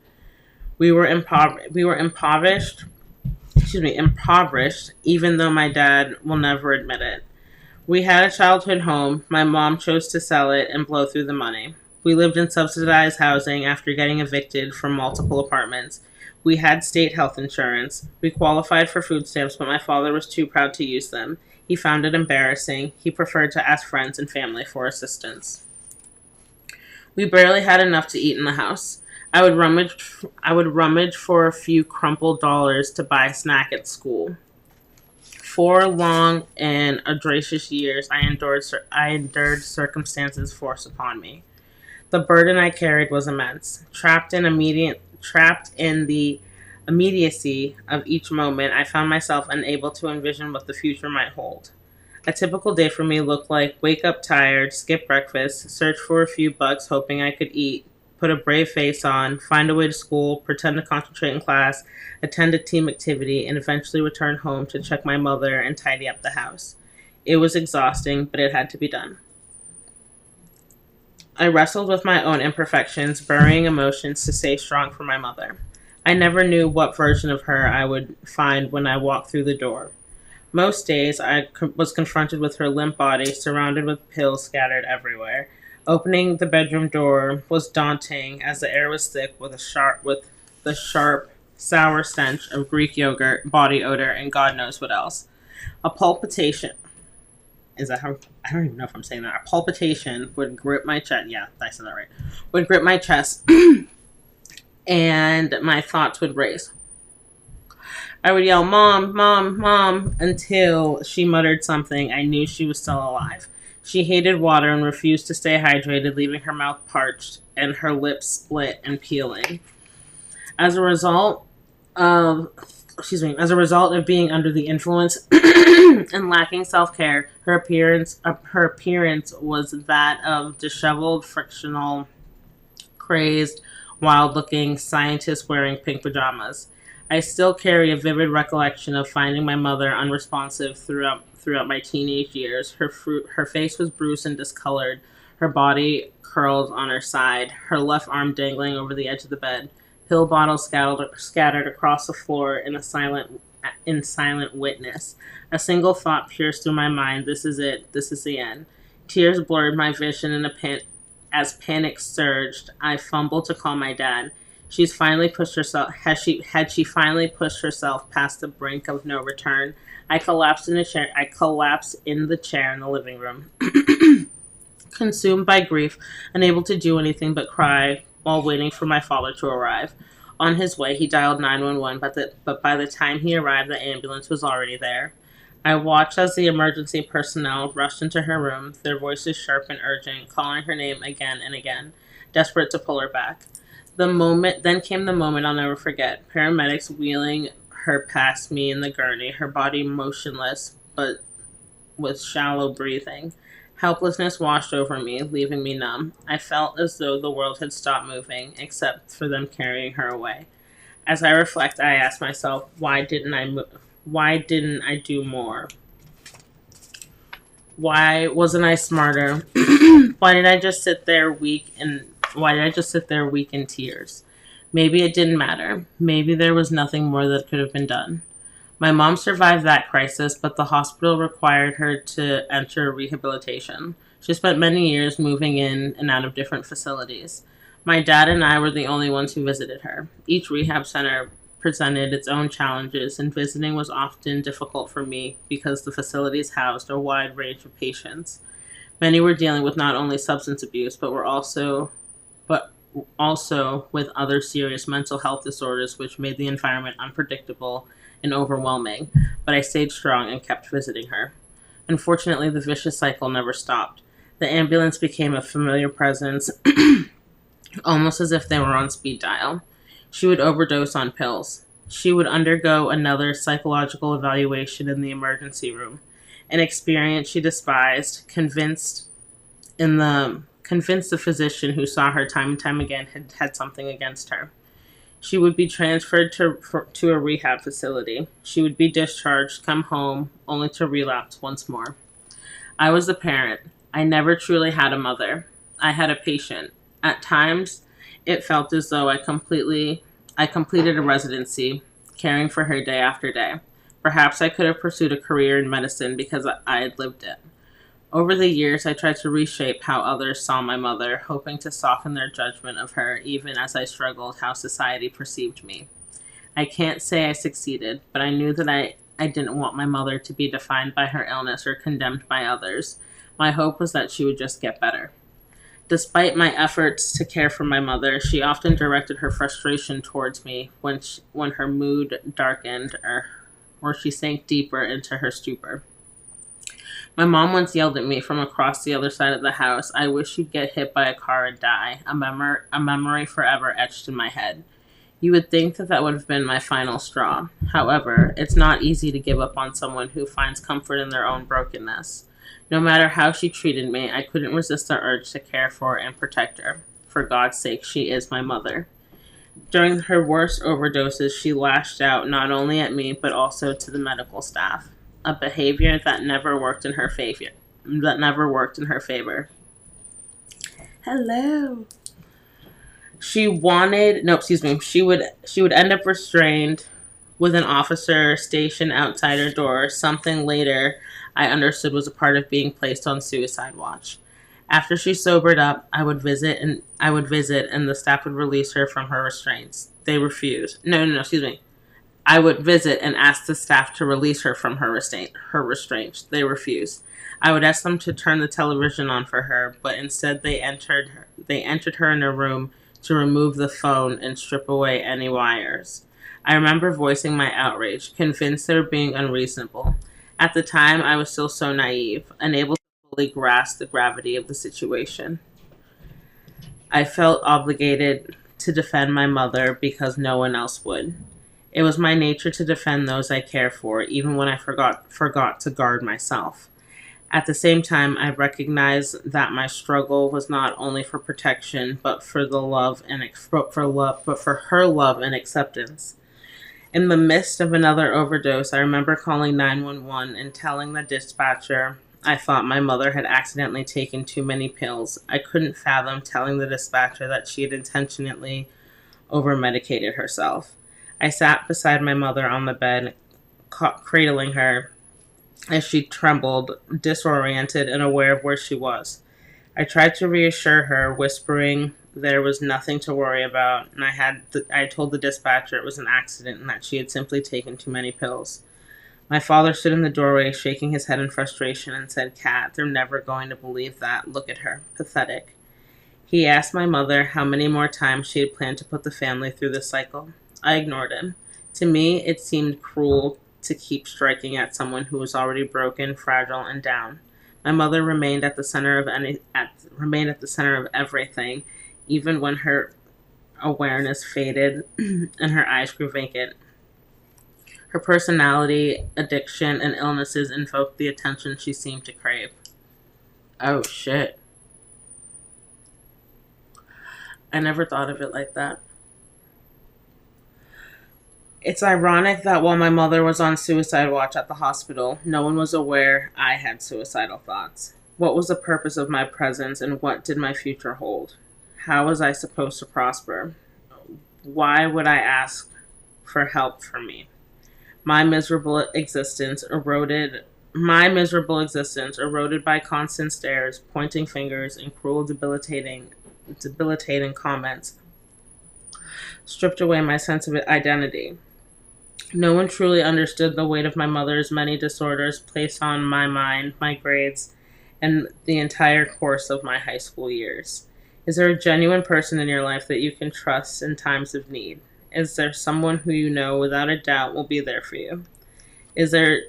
We were impoverished, even though my dad will never admit it. We had a childhood home. My mom chose to sell it and blow through the money. We lived in subsidized housing after getting evicted from multiple apartments. We had state health insurance. We qualified for food stamps, but my father was too proud to use them. He found it embarrassing. He preferred to ask friends and family for assistance. We barely had enough to eat in the house. I would rummage for a few crumpled dollars to buy a snack at school. 4 long and audacious years I endured circumstances forced upon me. The burden I carried was immense. Trapped in the immediacy of each moment, I found myself unable to envision what the future might hold. A typical day for me looked like wake up tired, skip breakfast, search for a few bucks hoping I could eat, put a brave face on, find a way to school, pretend to concentrate in class, attend a team activity, and eventually return home to check my mother and tidy up the house. It was exhausting, but it had to be done. I wrestled with my own imperfections, burying emotions to stay strong for my mother. I never knew what version of her I would find when I walked through the door. Most days, I was confronted with her limp body, surrounded with pills scattered everywhere. Opening the bedroom door was daunting, as the air was thick with the sharp, sour stench of Greek yogurt, body odor, and God knows what else. A palpitation. Is that how? I don't even know if I'm saying that. A palpitation would grip my chest. Yeah, I said that right. Would grip my chest, and my thoughts would race. I would yell, "Mom, Mom, Mom," until she muttered something. I knew she was still alive. She hated water and refused to stay hydrated, leaving her mouth parched and her lips split and peeling. As a result of being under the influence and lacking self-care, her appearance was that of disheveled, frictional, crazed, wild-looking scientist wearing pink pajamas. I still carry a vivid recollection of finding my mother unresponsive throughout my teenage years. Her face was bruised and discolored, her body curled on her side, her left arm dangling over the edge of the bed. Pill bottles scattered across the floor in silent witness. A single thought pierced through my mind: this is it. This is the end. Tears blurred my vision as panic surged. I fumbled to call my dad. Had she finally pushed herself past the brink of no return? I collapsed in the chair in the living room, consumed by grief, unable to do anything but cry while waiting for my father to arrive. On his way, he dialed 911, but by the time he arrived, the ambulance was already there. I watched as the emergency personnel rushed into her room, their voices sharp and urgent, calling her name again and again, desperate to pull her back. Then came the moment I'll never forget. Paramedics wheeling her past me in the gurney, her body motionless, but with shallow breathing. Helplessness washed over me, leaving me numb. I felt as though the world had stopped moving, except for them carrying her away. As I reflect, I ask myself, why didn't I do more? Why wasn't I smarter? Why did I just sit there weak in tears? Maybe it didn't matter. Maybe there was nothing more that could have been done. My mom survived that crisis, but the hospital required her to enter rehabilitation. She spent many years moving in and out of different facilities. My dad and I were the only ones who visited her. Each rehab center presented its own challenges, and visiting was often difficult for me because the facilities housed a wide range of patients. Many were dealing with not only substance abuse, but also with other serious mental health disorders, which made the environment unpredictable and overwhelming. But I stayed strong and kept visiting her. Unfortunately, the vicious cycle never stopped. The ambulance became a familiar presence, almost as if they were on speed dial. She would overdose on pills. She would undergo another psychological evaluation in the emergency room, an experience she despised, convinced the physician who saw her time and time again had something against her. She would be transferred to a rehab facility. She would be discharged, come home, only to relapse once more. I was the parent. I never truly had a mother. I had a patient. At times, it felt as though I completed a residency, caring for her day after day. Perhaps I could have pursued a career in medicine because I had lived it. Over the years, I tried to reshape how others saw my mother, hoping to soften their judgment of her, even as I struggled how society perceived me. I can't say I succeeded, but I knew that I didn't want my mother to be defined by her illness or condemned by others. My hope was that she would just get better. Despite my efforts to care for my mother, she often directed her frustration towards me when her mood darkened or she sank deeper into her stupor. My mom once yelled at me from across the other side of the house, "I wish you'd get hit by a car and die," a memory forever etched in my head. You would think that would have been my final straw. However, it's not easy to give up on someone who finds comfort in their own brokenness. No matter how she treated me, I couldn't resist the urge to care for and protect her. For God's sake, she is my mother. During her worst overdoses, she lashed out not only at me, but also to the medical staff, a behavior that never worked in her favor. Hello. She would end up restrained with an officer stationed outside her door, something later I understood was a part of being placed on suicide watch. After she sobered up, I would visit and the staff would release her from her restraints. They refused. I would visit and ask the staff to release her from her restraints. They refused. I would ask them to turn the television on for her, but instead they entered her in a room to remove the phone and strip away any wires. I remember voicing my outrage, convinced they were being unreasonable. At the time, I was still so naive, unable to fully grasp the gravity of the situation. I felt obligated to defend my mother because no one else would. It was my nature to defend those I care for, even when I forgot to guard myself. At the same time, I recognized that my struggle was not only for protection, but for her love and acceptance. In the midst of another overdose, I remember calling 911 and telling the dispatcher I thought my mother had accidentally taken too many pills. I couldn't fathom telling the dispatcher that she had intentionally over-medicated herself. I sat beside my mother on the bed, cradling her as she trembled, disoriented and aware of where she was. I tried to reassure her, whispering there was nothing to worry about, and I told the dispatcher it was an accident and that she had simply taken too many pills. My father stood in the doorway, shaking his head in frustration, and said, "Kat, they're never going to believe that. Look at her. Pathetic." He asked my mother how many more times she had planned to put the family through this cycle. I ignored him. To me, it seemed cruel to keep striking at someone who was already broken, fragile, and down. My mother remained at the center of everything, even when her awareness faded and her eyes grew vacant. Her personality, addiction, and illnesses invoked the attention she seemed to crave. Oh shit. I never thought of it like that. It's ironic that while my mother was on suicide watch at the hospital, no one was aware I had suicidal thoughts. What was the purpose of my presence, and what did my future hold? How was I supposed to prosper? Why would I ask for help from me? My miserable existence eroded by constant stares, pointing fingers, and cruel, debilitating comments, stripped away my sense of identity. No one truly understood the weight of my mother's many disorders placed on my mind, my grades, and the entire course of my high school years. Is there a genuine person in your life that you can trust in times of need? Is there someone who you know without a doubt will be there for you? If there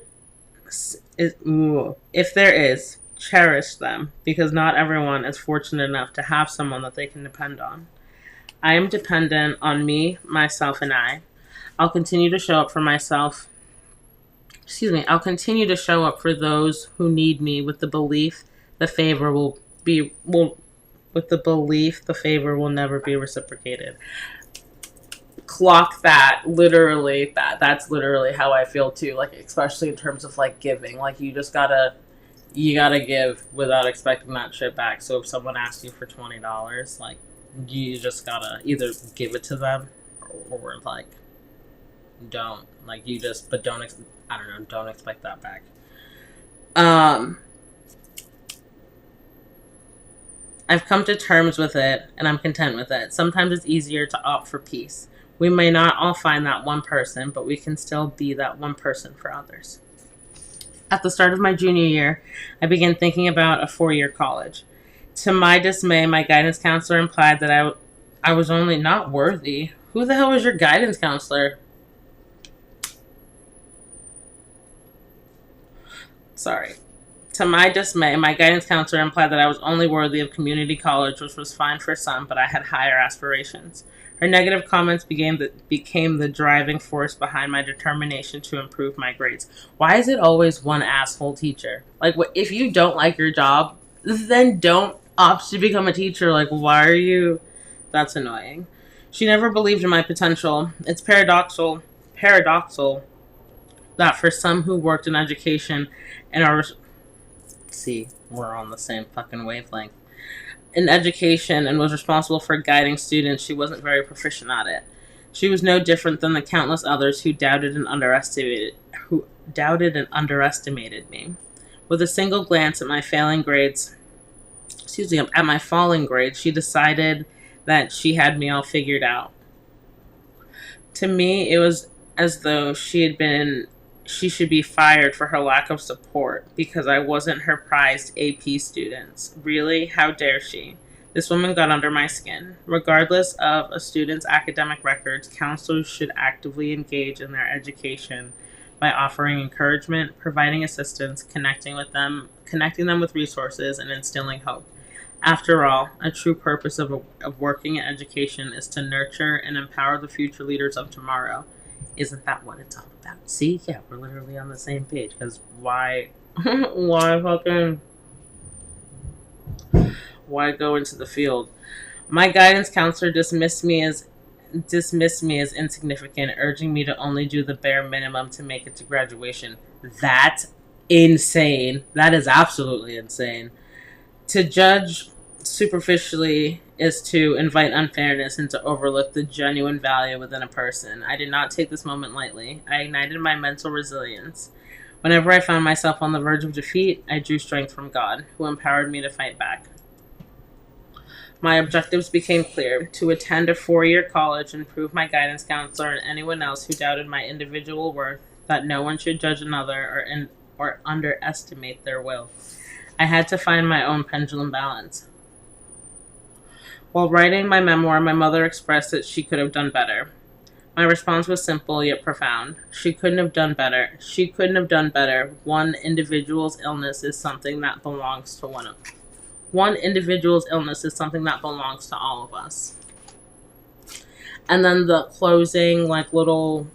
is, cherish them because not everyone is fortunate enough to have someone that they can depend on. I am dependent on me, myself, and I. I'll continue to show up for myself. I'll continue to show up for those who need me with the belief the favor will never be reciprocated. Clock that. Literally, that's literally how I feel too. Like, especially in terms of like giving. Like, you gotta give without expecting that shit back. So if someone asks you for $20, like, you just gotta either give it to them or like don't. Like, you just, but don't. I don't know. Don't expect that back. I've come to terms with it, and I'm content with it. Sometimes it's easier to opt for peace. We may not all find that one person, but we can still be that one person for others. At the start of my junior year, I began thinking about a 4-year college. To my dismay, my guidance counselor implied that I was only not worthy. Who the hell was your guidance counselor? Sorry. To my dismay, my guidance counselor implied that I was only worthy of community college, which was fine for some, but I had higher aspirations. Her negative comments became the driving force behind my determination to improve my grades. Why is it always one asshole teacher? Like, if you don't like your job, then don't opt to become a teacher. Like, why are you? That's annoying. She never believed in my potential. It's paradoxical that for some who worked in education and are... See, we're on the same fucking wavelength. In education and was responsible for guiding students, she wasn't very proficient at it. She was no different than the countless others who doubted and underestimated me. With a single glance at my falling grades, she decided that she had me all figured out. To me, it was as though she should be fired for her lack of support because I wasn't her prized AP student. Really? How dare she? This woman got under my skin. Regardless of a student's academic records, counselors should actively engage in their education by offering encouragement, providing assistance, connecting them with resources, and instilling hope. After all, a true purpose of working in education is to nurture and empower the future leaders of tomorrow. Isn't that what it's all about? See? Yeah, we're literally on the same page. Because why go into the field? My guidance counselor dismissed me as insignificant, urging me to only do the bare minimum to make it to graduation. That's insane. That is absolutely insane. To judge superficially is to invite unfairness and to overlook the genuine value within a person. I did not take this moment lightly. I ignited my mental resilience. Whenever I found myself on the verge of defeat, I drew strength from God, who empowered me to fight back. My objectives became clear: to attend a 4-year college and prove my guidance counselor and anyone else who doubted my individual worth that no one should judge another or underestimate their will. I had to find my own pendulum balance. While writing my memoir, my mother expressed that she could have done better. My response was simple yet profound. She couldn't have done better. She couldn't have done better. One individual's illness is something that belongs to One individual's illness is something that belongs to all of us. And then the closing, like, little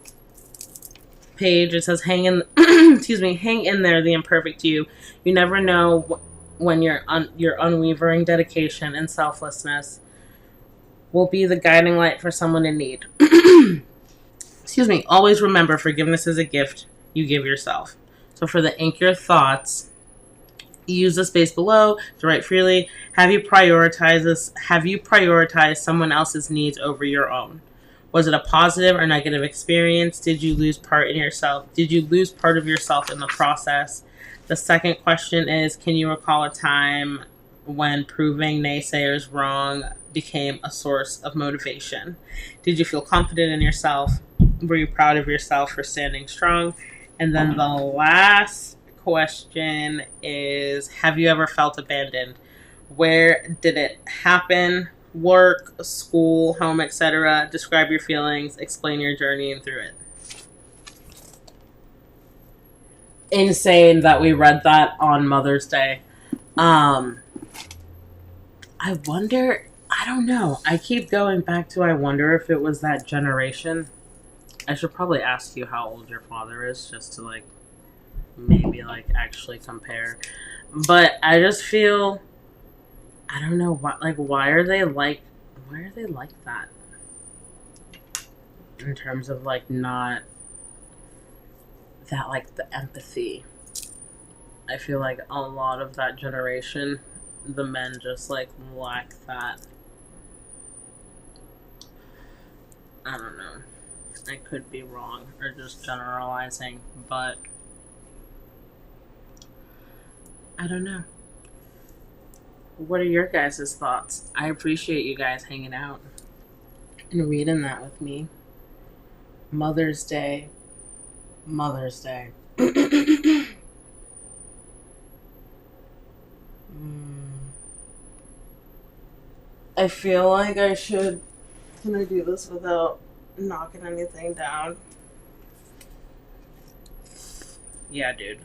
page, it says, hang in there, the imperfect you. You never know when your unwavering dedication and selflessness will be the guiding light for someone in need. Always remember, forgiveness is a gift you give yourself. So for the ink your thoughts, use the space below to write freely. Have you prioritized someone else's needs over your own? Was it a positive or negative experience? Did you lose part of yourself in the process? The second question is, can you recall a time when proving naysayers wrong became a source of motivation? Did you feel confident in yourself? Were you proud of yourself for standing strong? And then the last question is, have you ever felt abandoned? Where did it happen? Work, school, home, etc. Describe your feelings, explain your journey and through it. Insane that we read that on Mother's Day. Um, I wonder, I don't know. I keep going back to, I wonder if it was that generation. I should probably ask you how old your father is, just to like maybe like actually compare. But I just feel, I don't know what, like, why are they like that in terms of like not that, like, the empathy. I feel like a lot of that generation, the men just like lack that. I don't know. I could be wrong or just generalizing, but I don't know. What are your guys' thoughts? I appreciate you guys hanging out and reading that with me. Mother's Day. Mother's Day. I feel like I should. Can I do this without knocking anything down? Yeah, dude.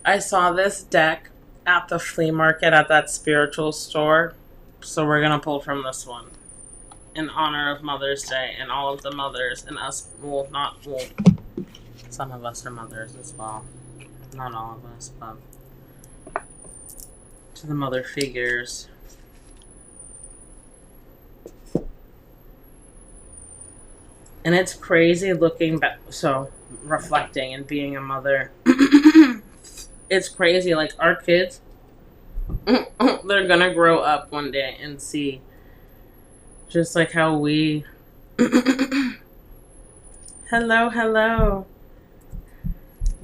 I saw this deck at the flea market at that spiritual store, so we're gonna pull from this one in honor of Mother's Day and all of the mothers and us. Well, not well. Some of us are mothers as well. Not all of us, but to the mother figures. And it's crazy looking back, so reflecting and being a mother. It's crazy, like our kids, they're gonna grow up one day and see just like how we hello,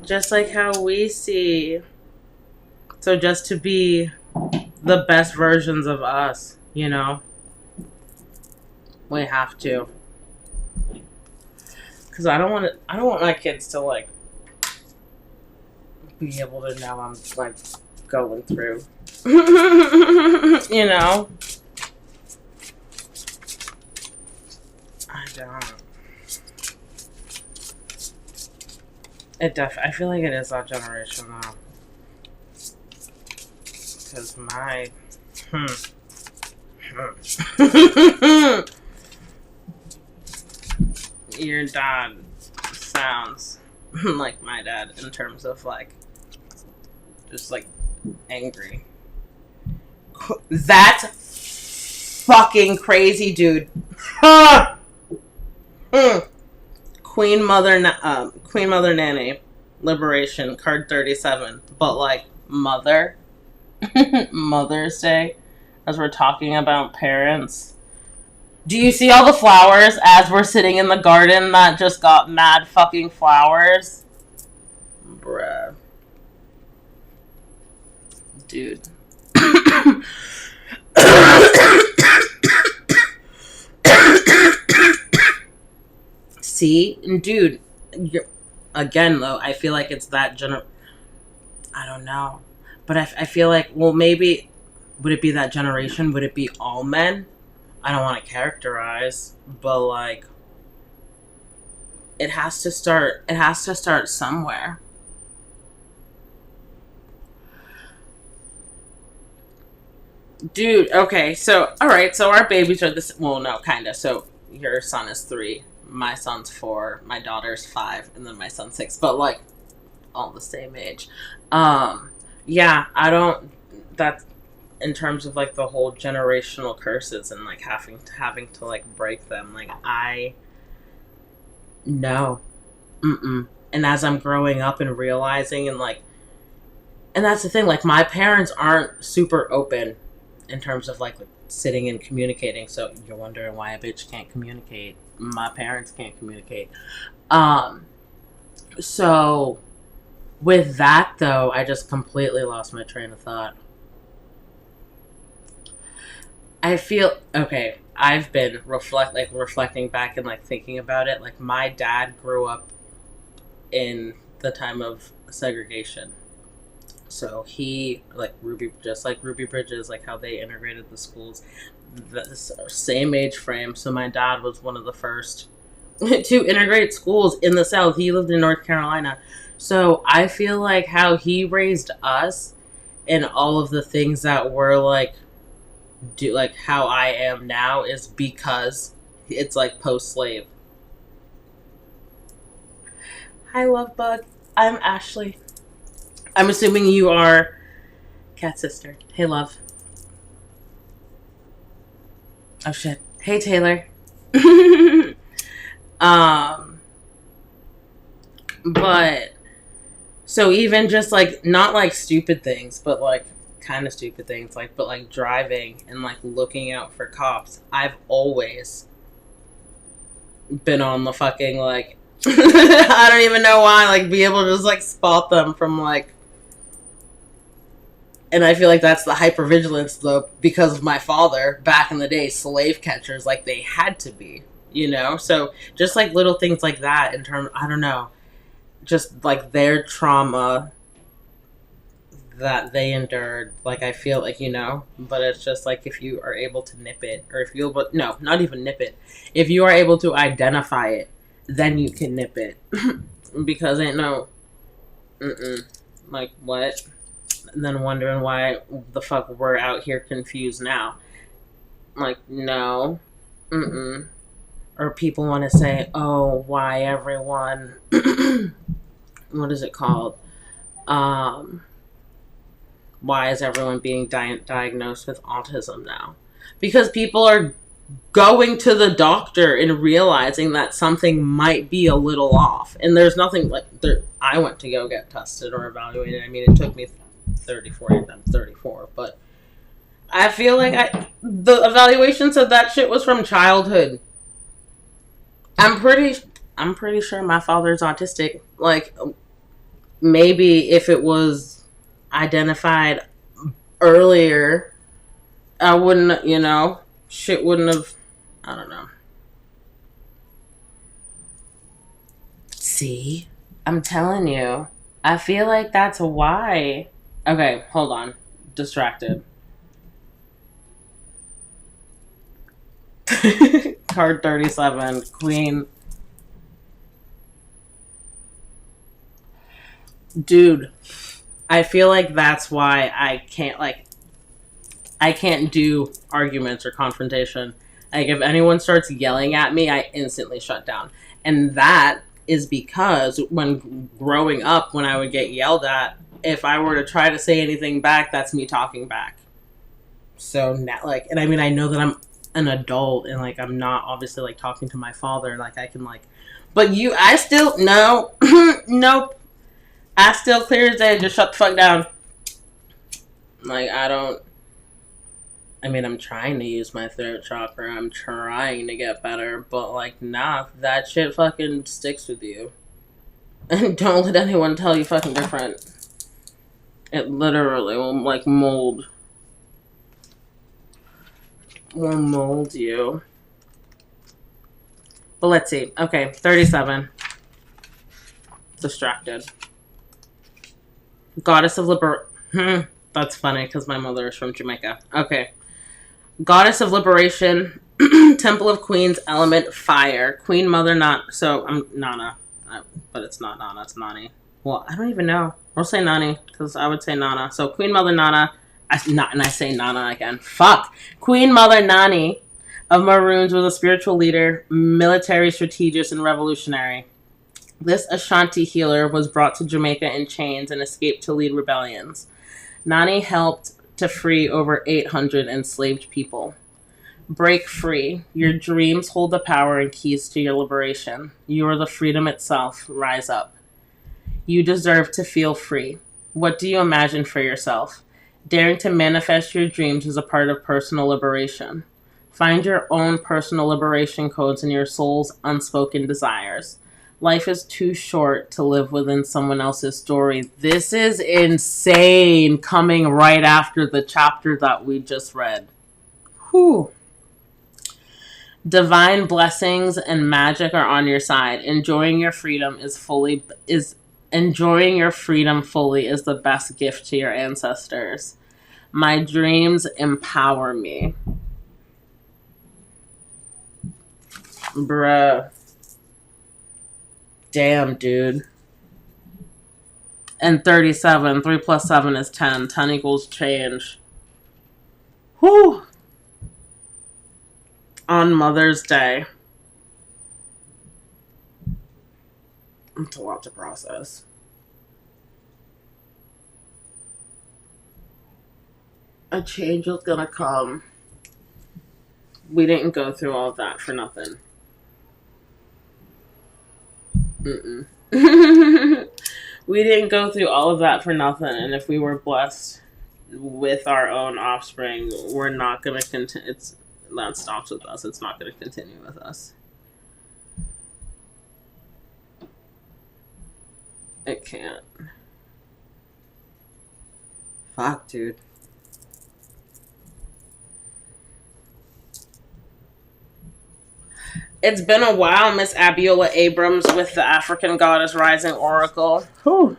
just like how we see. So just to be the best versions of us, you know, we have to. Because I don't want my kids to like be able to know I'm like going through, you know. I don't. I feel like it is that generation though. Because my your dad sounds like my dad in terms of like just like angry. That's fucking crazy, dude. Queen Mother Nanny, Liberation, card 37. But like mother, Mother's Day, as we're talking about parents. Do you see all the flowers as we're sitting in the garden that just got mad fucking flowers? Bruh. Dude. See? Dude, again, though, I feel like it's that I don't know. But I feel like, well, maybe, would it be that generation? Would it be all men? I don't want to characterize, but like, it has to start somewhere. Dude, okay, so, alright, so our babies are this, well, no, kinda, so your son is 3, my son's 4, my daughter's 5, and then my son's 6, but like, all the same age. Yeah, I don't, that's, in terms of like the whole generational curses and like having to like break them, like no. And as I'm growing up and realizing and like, and that's the thing, like my parents aren't super open in terms of like sitting and communicating. So you're wondering why a bitch can't communicate. My parents can't communicate. So with that though, I just completely lost my train of thought. I feel, okay, I've been reflecting back and like thinking about it. Like my dad grew up in the time of segregation. So he, like just like Ruby Bridges, like how they integrated the schools, the same age frame. So my dad was one of the first to integrate schools in the South. He lived in North Carolina. So I feel like how he raised us and all of the things that were like, do like how I am now is because it's like post-slave. Hi, Love Bug. I'm Ashley. I'm assuming you are Cat's sister. Hey, love. Oh shit. Hey, Taylor. But so even just like not like stupid things, but like kind of stupid things, like but like driving and like looking out for cops. I've always been on the fucking like I don't even know why, like be able to just like spot them from like, and I feel like that's the hypervigilance though, because of my father back in the day, slave catchers, like they had to be, you know? So just like little things like that in terms, I don't know, just like their trauma that they endured, like I feel like, you know, but it's just like if you are able to nip it, or if you're, no, not even nip it, if you are able to identify it, then you can nip it. Because ain't no, like what? And then wondering why the fuck we're out here confused now. Like, no. Or people want to say, oh, why everyone, what is it called? Why is everyone being diagnosed with autism now? Because people are going to the doctor and realizing that something might be a little off. And there's nothing like there. I went to go get tested or evaluated. I mean, it took me 34. I'm 34, but I feel like the evaluation said that shit was from childhood. I'm pretty sure my father's autistic. Like, maybe if it was identified earlier, I wouldn't, you know, shit wouldn't have, I don't know. See? I'm telling you. I feel like that's why. Okay, hold on. Distracted. Card 37, Queen. Dude, I feel like that's why I can't do arguments or confrontation. Like, if anyone starts yelling at me, I instantly shut down. And that is because when growing up, when I would get yelled at, if I were to try to say anything back, that's me talking back. So, like, and I mean, I know that I'm an adult and, like, I'm not obviously, like, talking to my father. Like, I can, like, but I still, no, nope. I still clear as day, just shut the fuck down. Like, I mean, I'm trying to use my throat chakra. I'm trying to get better. But, like, nah, that shit fucking sticks with you. And don't let anyone tell you fucking different. It literally will, like, mold. Will mold you. But let's see. Okay, 37. Distracted. Goddess of Liberation. That's funny because my mother is from Jamaica. Okay. Goddess of Liberation, Temple of Queens, element fire. Queen Mother Nana. But it's not Nana, it's Nani. Well, I don't even know. I'll say Nani, because I would say Nana. So Queen Mother Nana, and I say Nana again. Fuck. Queen Mother Nani of Maroons was a spiritual leader, military strategist, and revolutionary. This Ashanti healer was brought to Jamaica in chains and escaped to lead rebellions. Nani helped to free over 800 enslaved people. Break free. Your dreams hold the power and keys to your liberation. You are the freedom itself. Rise up. You deserve to feel free. What do you imagine for yourself? Daring to manifest your dreams is a part of personal liberation. Find your own personal liberation codes in your soul's unspoken desires. Life is too short to live within someone else's story. This is insane, coming right after the chapter that we just read. Whew. Divine blessings and magic are on your side. Enjoying your freedom fully is the best gift to your ancestors. My dreams empower me. Bruh. Damn, dude. And 37. 3 plus 7 is 10. 10 equals change. Whew. On Mother's Day. It's a lot to process. A change was gonna come. We didn't go through all of that for nothing. We didn't go through all of that for nothing, and if we were blessed with our own offspring, we're not gonna continue. That stops with us. It's not gonna continue with us. It can't. Fuck, dude. It's been a while, Miss Abiola Abrams with the African Goddess Rising Oracle. Whew.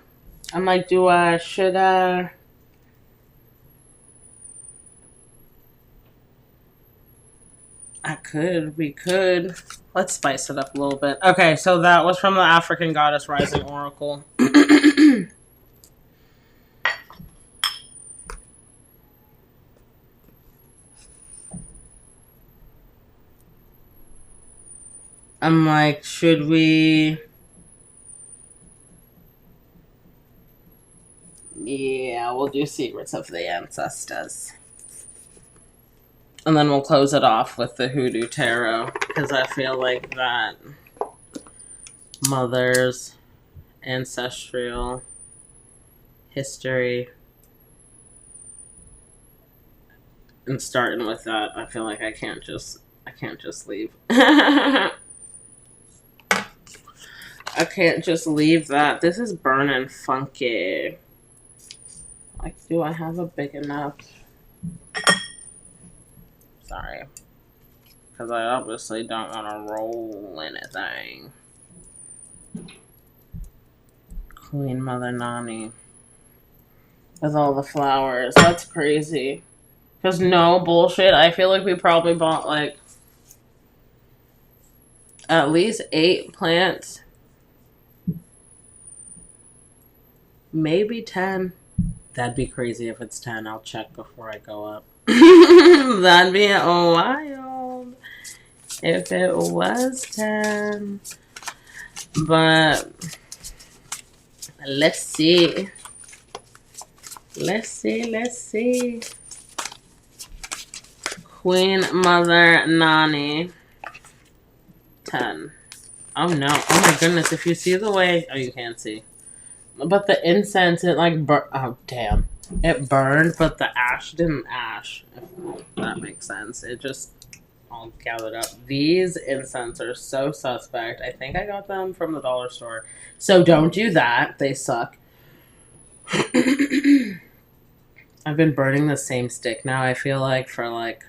I'm like, should I? We could. Let's spice it up a little bit. Okay, so that was from the African Goddess Rising Oracle. I'm like, should we? Yeah, we'll do Secrets of the Ancestors. And then we'll close it off with the Hoodoo Tarot. Because I feel like that mother's ancestral history. And starting with that, I feel like I can't just leave. I can't just leave that. This is burning funky. Like, do I have a big enough? Sorry. Because I obviously don't want to roll anything. Queen Mother Nani. With all the flowers. That's crazy. Because no bullshit, I feel like we probably bought like at least 8 plants. Maybe 10. That'd be crazy if it's 10. I'll check before I go up. That'd be wild if it was 10. But let's see. Let's see. Queen Mother Nani. 10. Oh no. Oh my goodness. If you see the way... Oh, you can't see. But the incense, it like... Oh, damn. It burned, but the ash didn't ash. If that makes sense. It just all gathered up. These incense are so suspect. I think I got them from the dollar store. So don't do that. They suck. I've been burning the same stick now, I feel like, for like...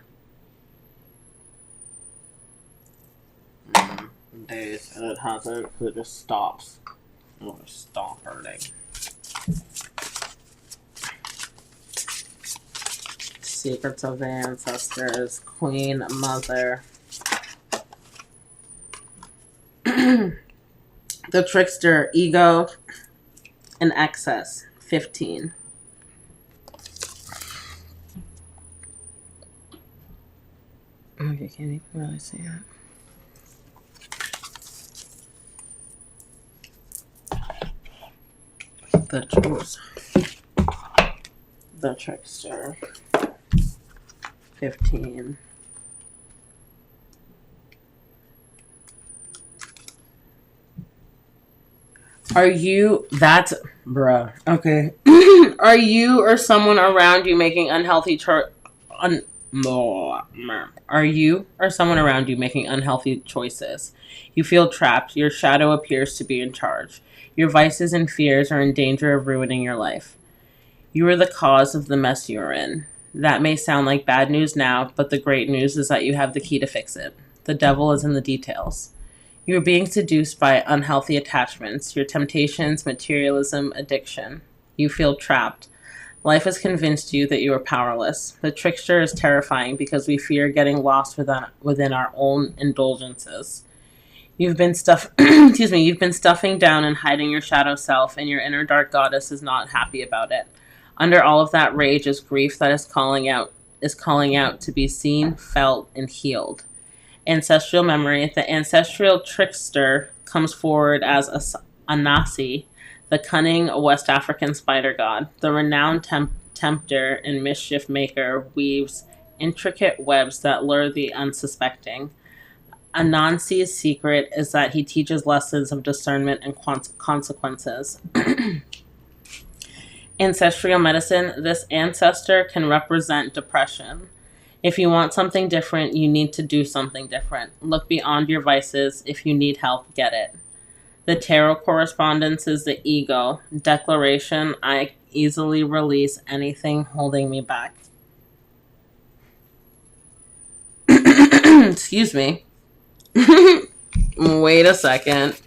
days. And it hasn't. It just stops. It'll just stop hurting. Secrets of the Ancestors, Queen Mother. The Trickster, Ego, and Excess, 15. Okay, can't even really see it. The Trickster. 15. Are you... That's... Bruh. Okay. Are you or someone around you making unhealthy Are you or someone around you making unhealthy choices? You feel trapped. Your shadow appears to be in charge. Your vices and fears are in danger of ruining your life. You are the cause of the mess you're in. That may sound like bad news now, but the great news is that you have the key to fix it. The devil is in the details. You are being seduced by unhealthy attachments, your temptations, materialism, addiction. You feel trapped. Life has convinced you that you are powerless. The trickster is terrifying because we fear getting lost within our own indulgences. You've been excuse me, you've been stuffing down and hiding your shadow self, and your inner dark goddess is not happy about it. Under all of that rage is grief that is calling out to be seen, felt, and healed. Ancestral memory. The ancestral trickster comes forward as a Nasi, the cunning West African spider god. The renowned tempter and mischief maker weaves intricate webs that lure the unsuspecting. Anansi's secret is that he teaches lessons of discernment and consequences. Ancestral medicine. This ancestor can represent depression. If you want something different, you need to do something different. Look beyond your vices. If you need help, get it. The tarot correspondence is the ego. Declaration. I easily release anything holding me back. Excuse me. Wait a second.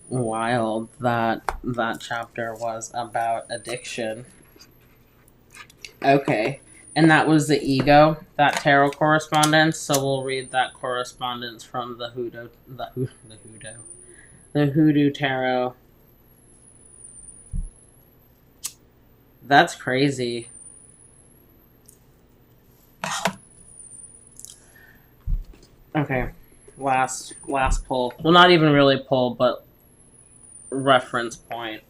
Wild that chapter was about addiction. Okay. And that was the ego, that tarot correspondence. So we'll read that correspondence from the Hoodoo Tarot. That's crazy. Okay. Last pull. Well, not even really pull, but reference point.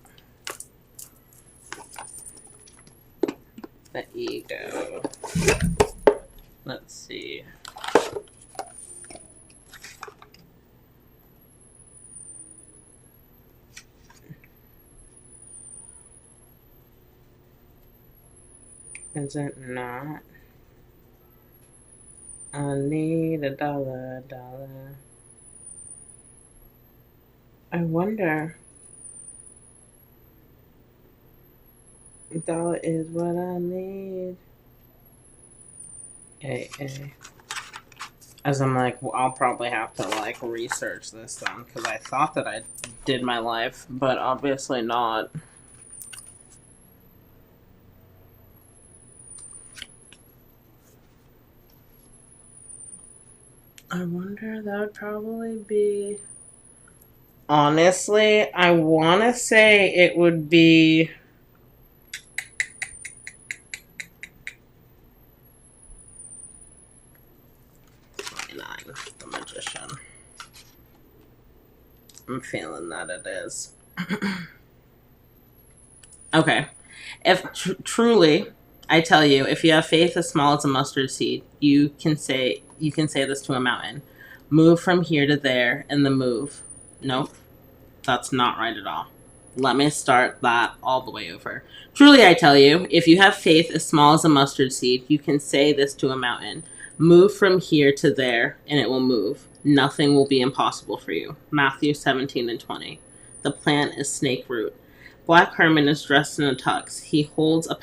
The ego. Let's see. Is it not? I need a dollar. I wonder. $1 is what I need. Hey. As I'm like, well, I'll probably have to like research this then, because I thought that I did my life, but obviously not. I wonder, that would probably be... Honestly, I want to say it would be... The Magician. I'm feeling that it is. Okay. If truly, I tell you, if you have faith as small as a mustard seed, you can say this to a mountain. Move from here to there, and the move. Nope. That's not right at all. Let me start that all the way over. Truly, I tell you, if you have faith as small as a mustard seed, you can say this to a mountain. Move from here to there, and it will move. Nothing will be impossible for you. Matthew 17:20. The plant is snake root. Black Herman is dressed in a tux. He holds a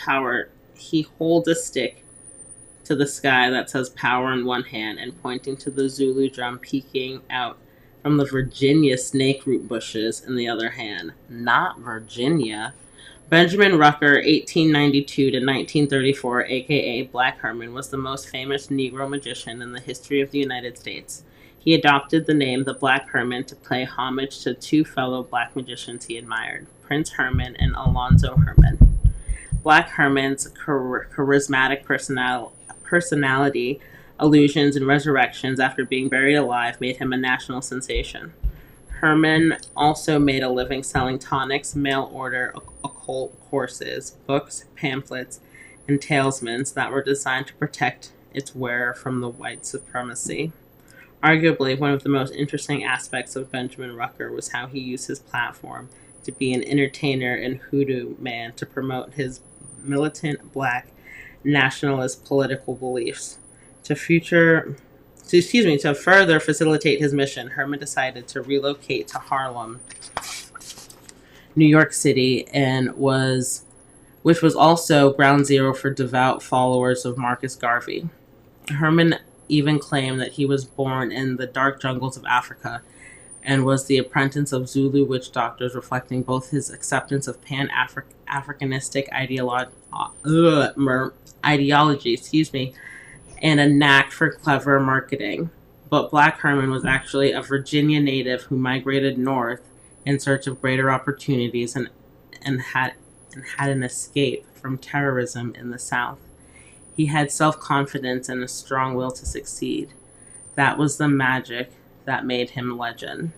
stick to the sky that says power in one hand and pointing to the Zulu drum peeking out from the Virginia snake root bushes in the other hand. Not Virginia. Benjamin Rucker, 1892 to 1934, a.k.a. Black Herman, was the most famous Negro magician in the history of the United States. He adopted the name the Black Herman to pay homage to two fellow black magicians he admired, Prince Herman and Alonzo Herman. Black Herman's charismatic personality, illusions, and resurrections after being buried alive made him a national sensation. Herman also made a living selling tonics, mail-order occult courses, books, pamphlets, and talismans that were designed to protect its wearer from the white supremacy. Arguably, one of the most interesting aspects of Benjamin Rucker was how he used his platform to be an entertainer and hoodoo man to promote his militant black nationalist political beliefs. To further facilitate his mission, Herman decided to relocate to Harlem, New York City, which was also ground zero for devout followers of Marcus Garvey. Herman even claimed that he was born in the dark jungles of Africa and was the apprentice of Zulu witch doctors, reflecting both his acceptance of pan-Africanistic ideology, and a knack for clever marketing. But Black Herman was actually a Virginia native who migrated north in search of greater opportunities and had an escape from terrorism in the South. He had self-confidence and a strong will to succeed. That was the magic that made him legend.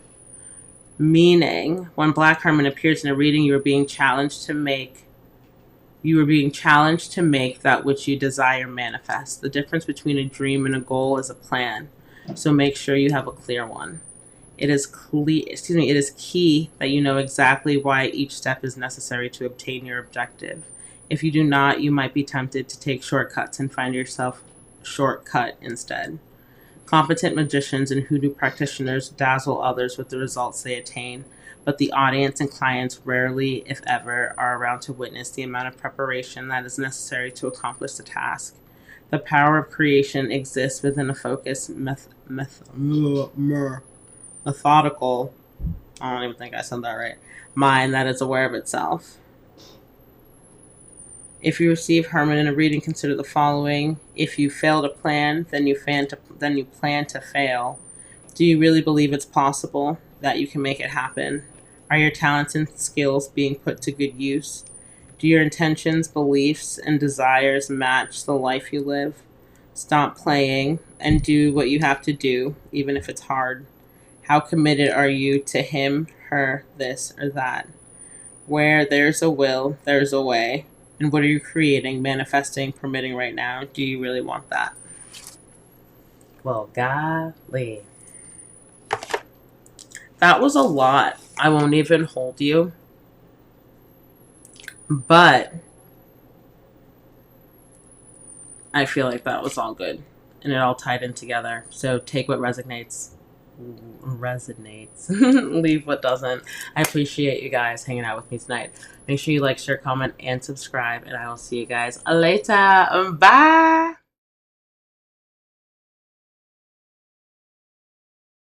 Meaning, when Black Herman appears in a reading, you are being challenged to make that which you desire manifest. The difference between a dream and a goal is a plan. So make sure you have a clear one. It is key that you know exactly why each step is necessary to obtain your objective. If you do not, you might be tempted to take shortcuts and find yourself shortcut instead. Competent magicians and hoodoo practitioners dazzle others with the results they attain, but the audience and clients rarely, if ever, are around to witness the amount of preparation that is necessary to accomplish the task. The power of creation exists within a focused, methodical, I don't even think I said that right, mind that is aware of itself. If you receive Herman in a reading, consider the following. If you fail to plan, then you plan to fail. Do you really believe it's possible that you can make it happen? Are your talents and skills being put to good use? Do your intentions, beliefs, and desires match the life you live? Stop playing and do what you have to do, even if it's hard. How committed are you to him, her, this, or that? Where there's a will, there's a way. And what are you creating, manifesting, permitting right now? Do you really want that? Well, golly. That was a lot. I won't even hold you. But I feel like that was all good. And it all tied in together. So take what resonates. Leave what doesn't. I appreciate you guys hanging out with me tonight. Make sure you like, share, comment, and subscribe. And I will see you guys later. Bye.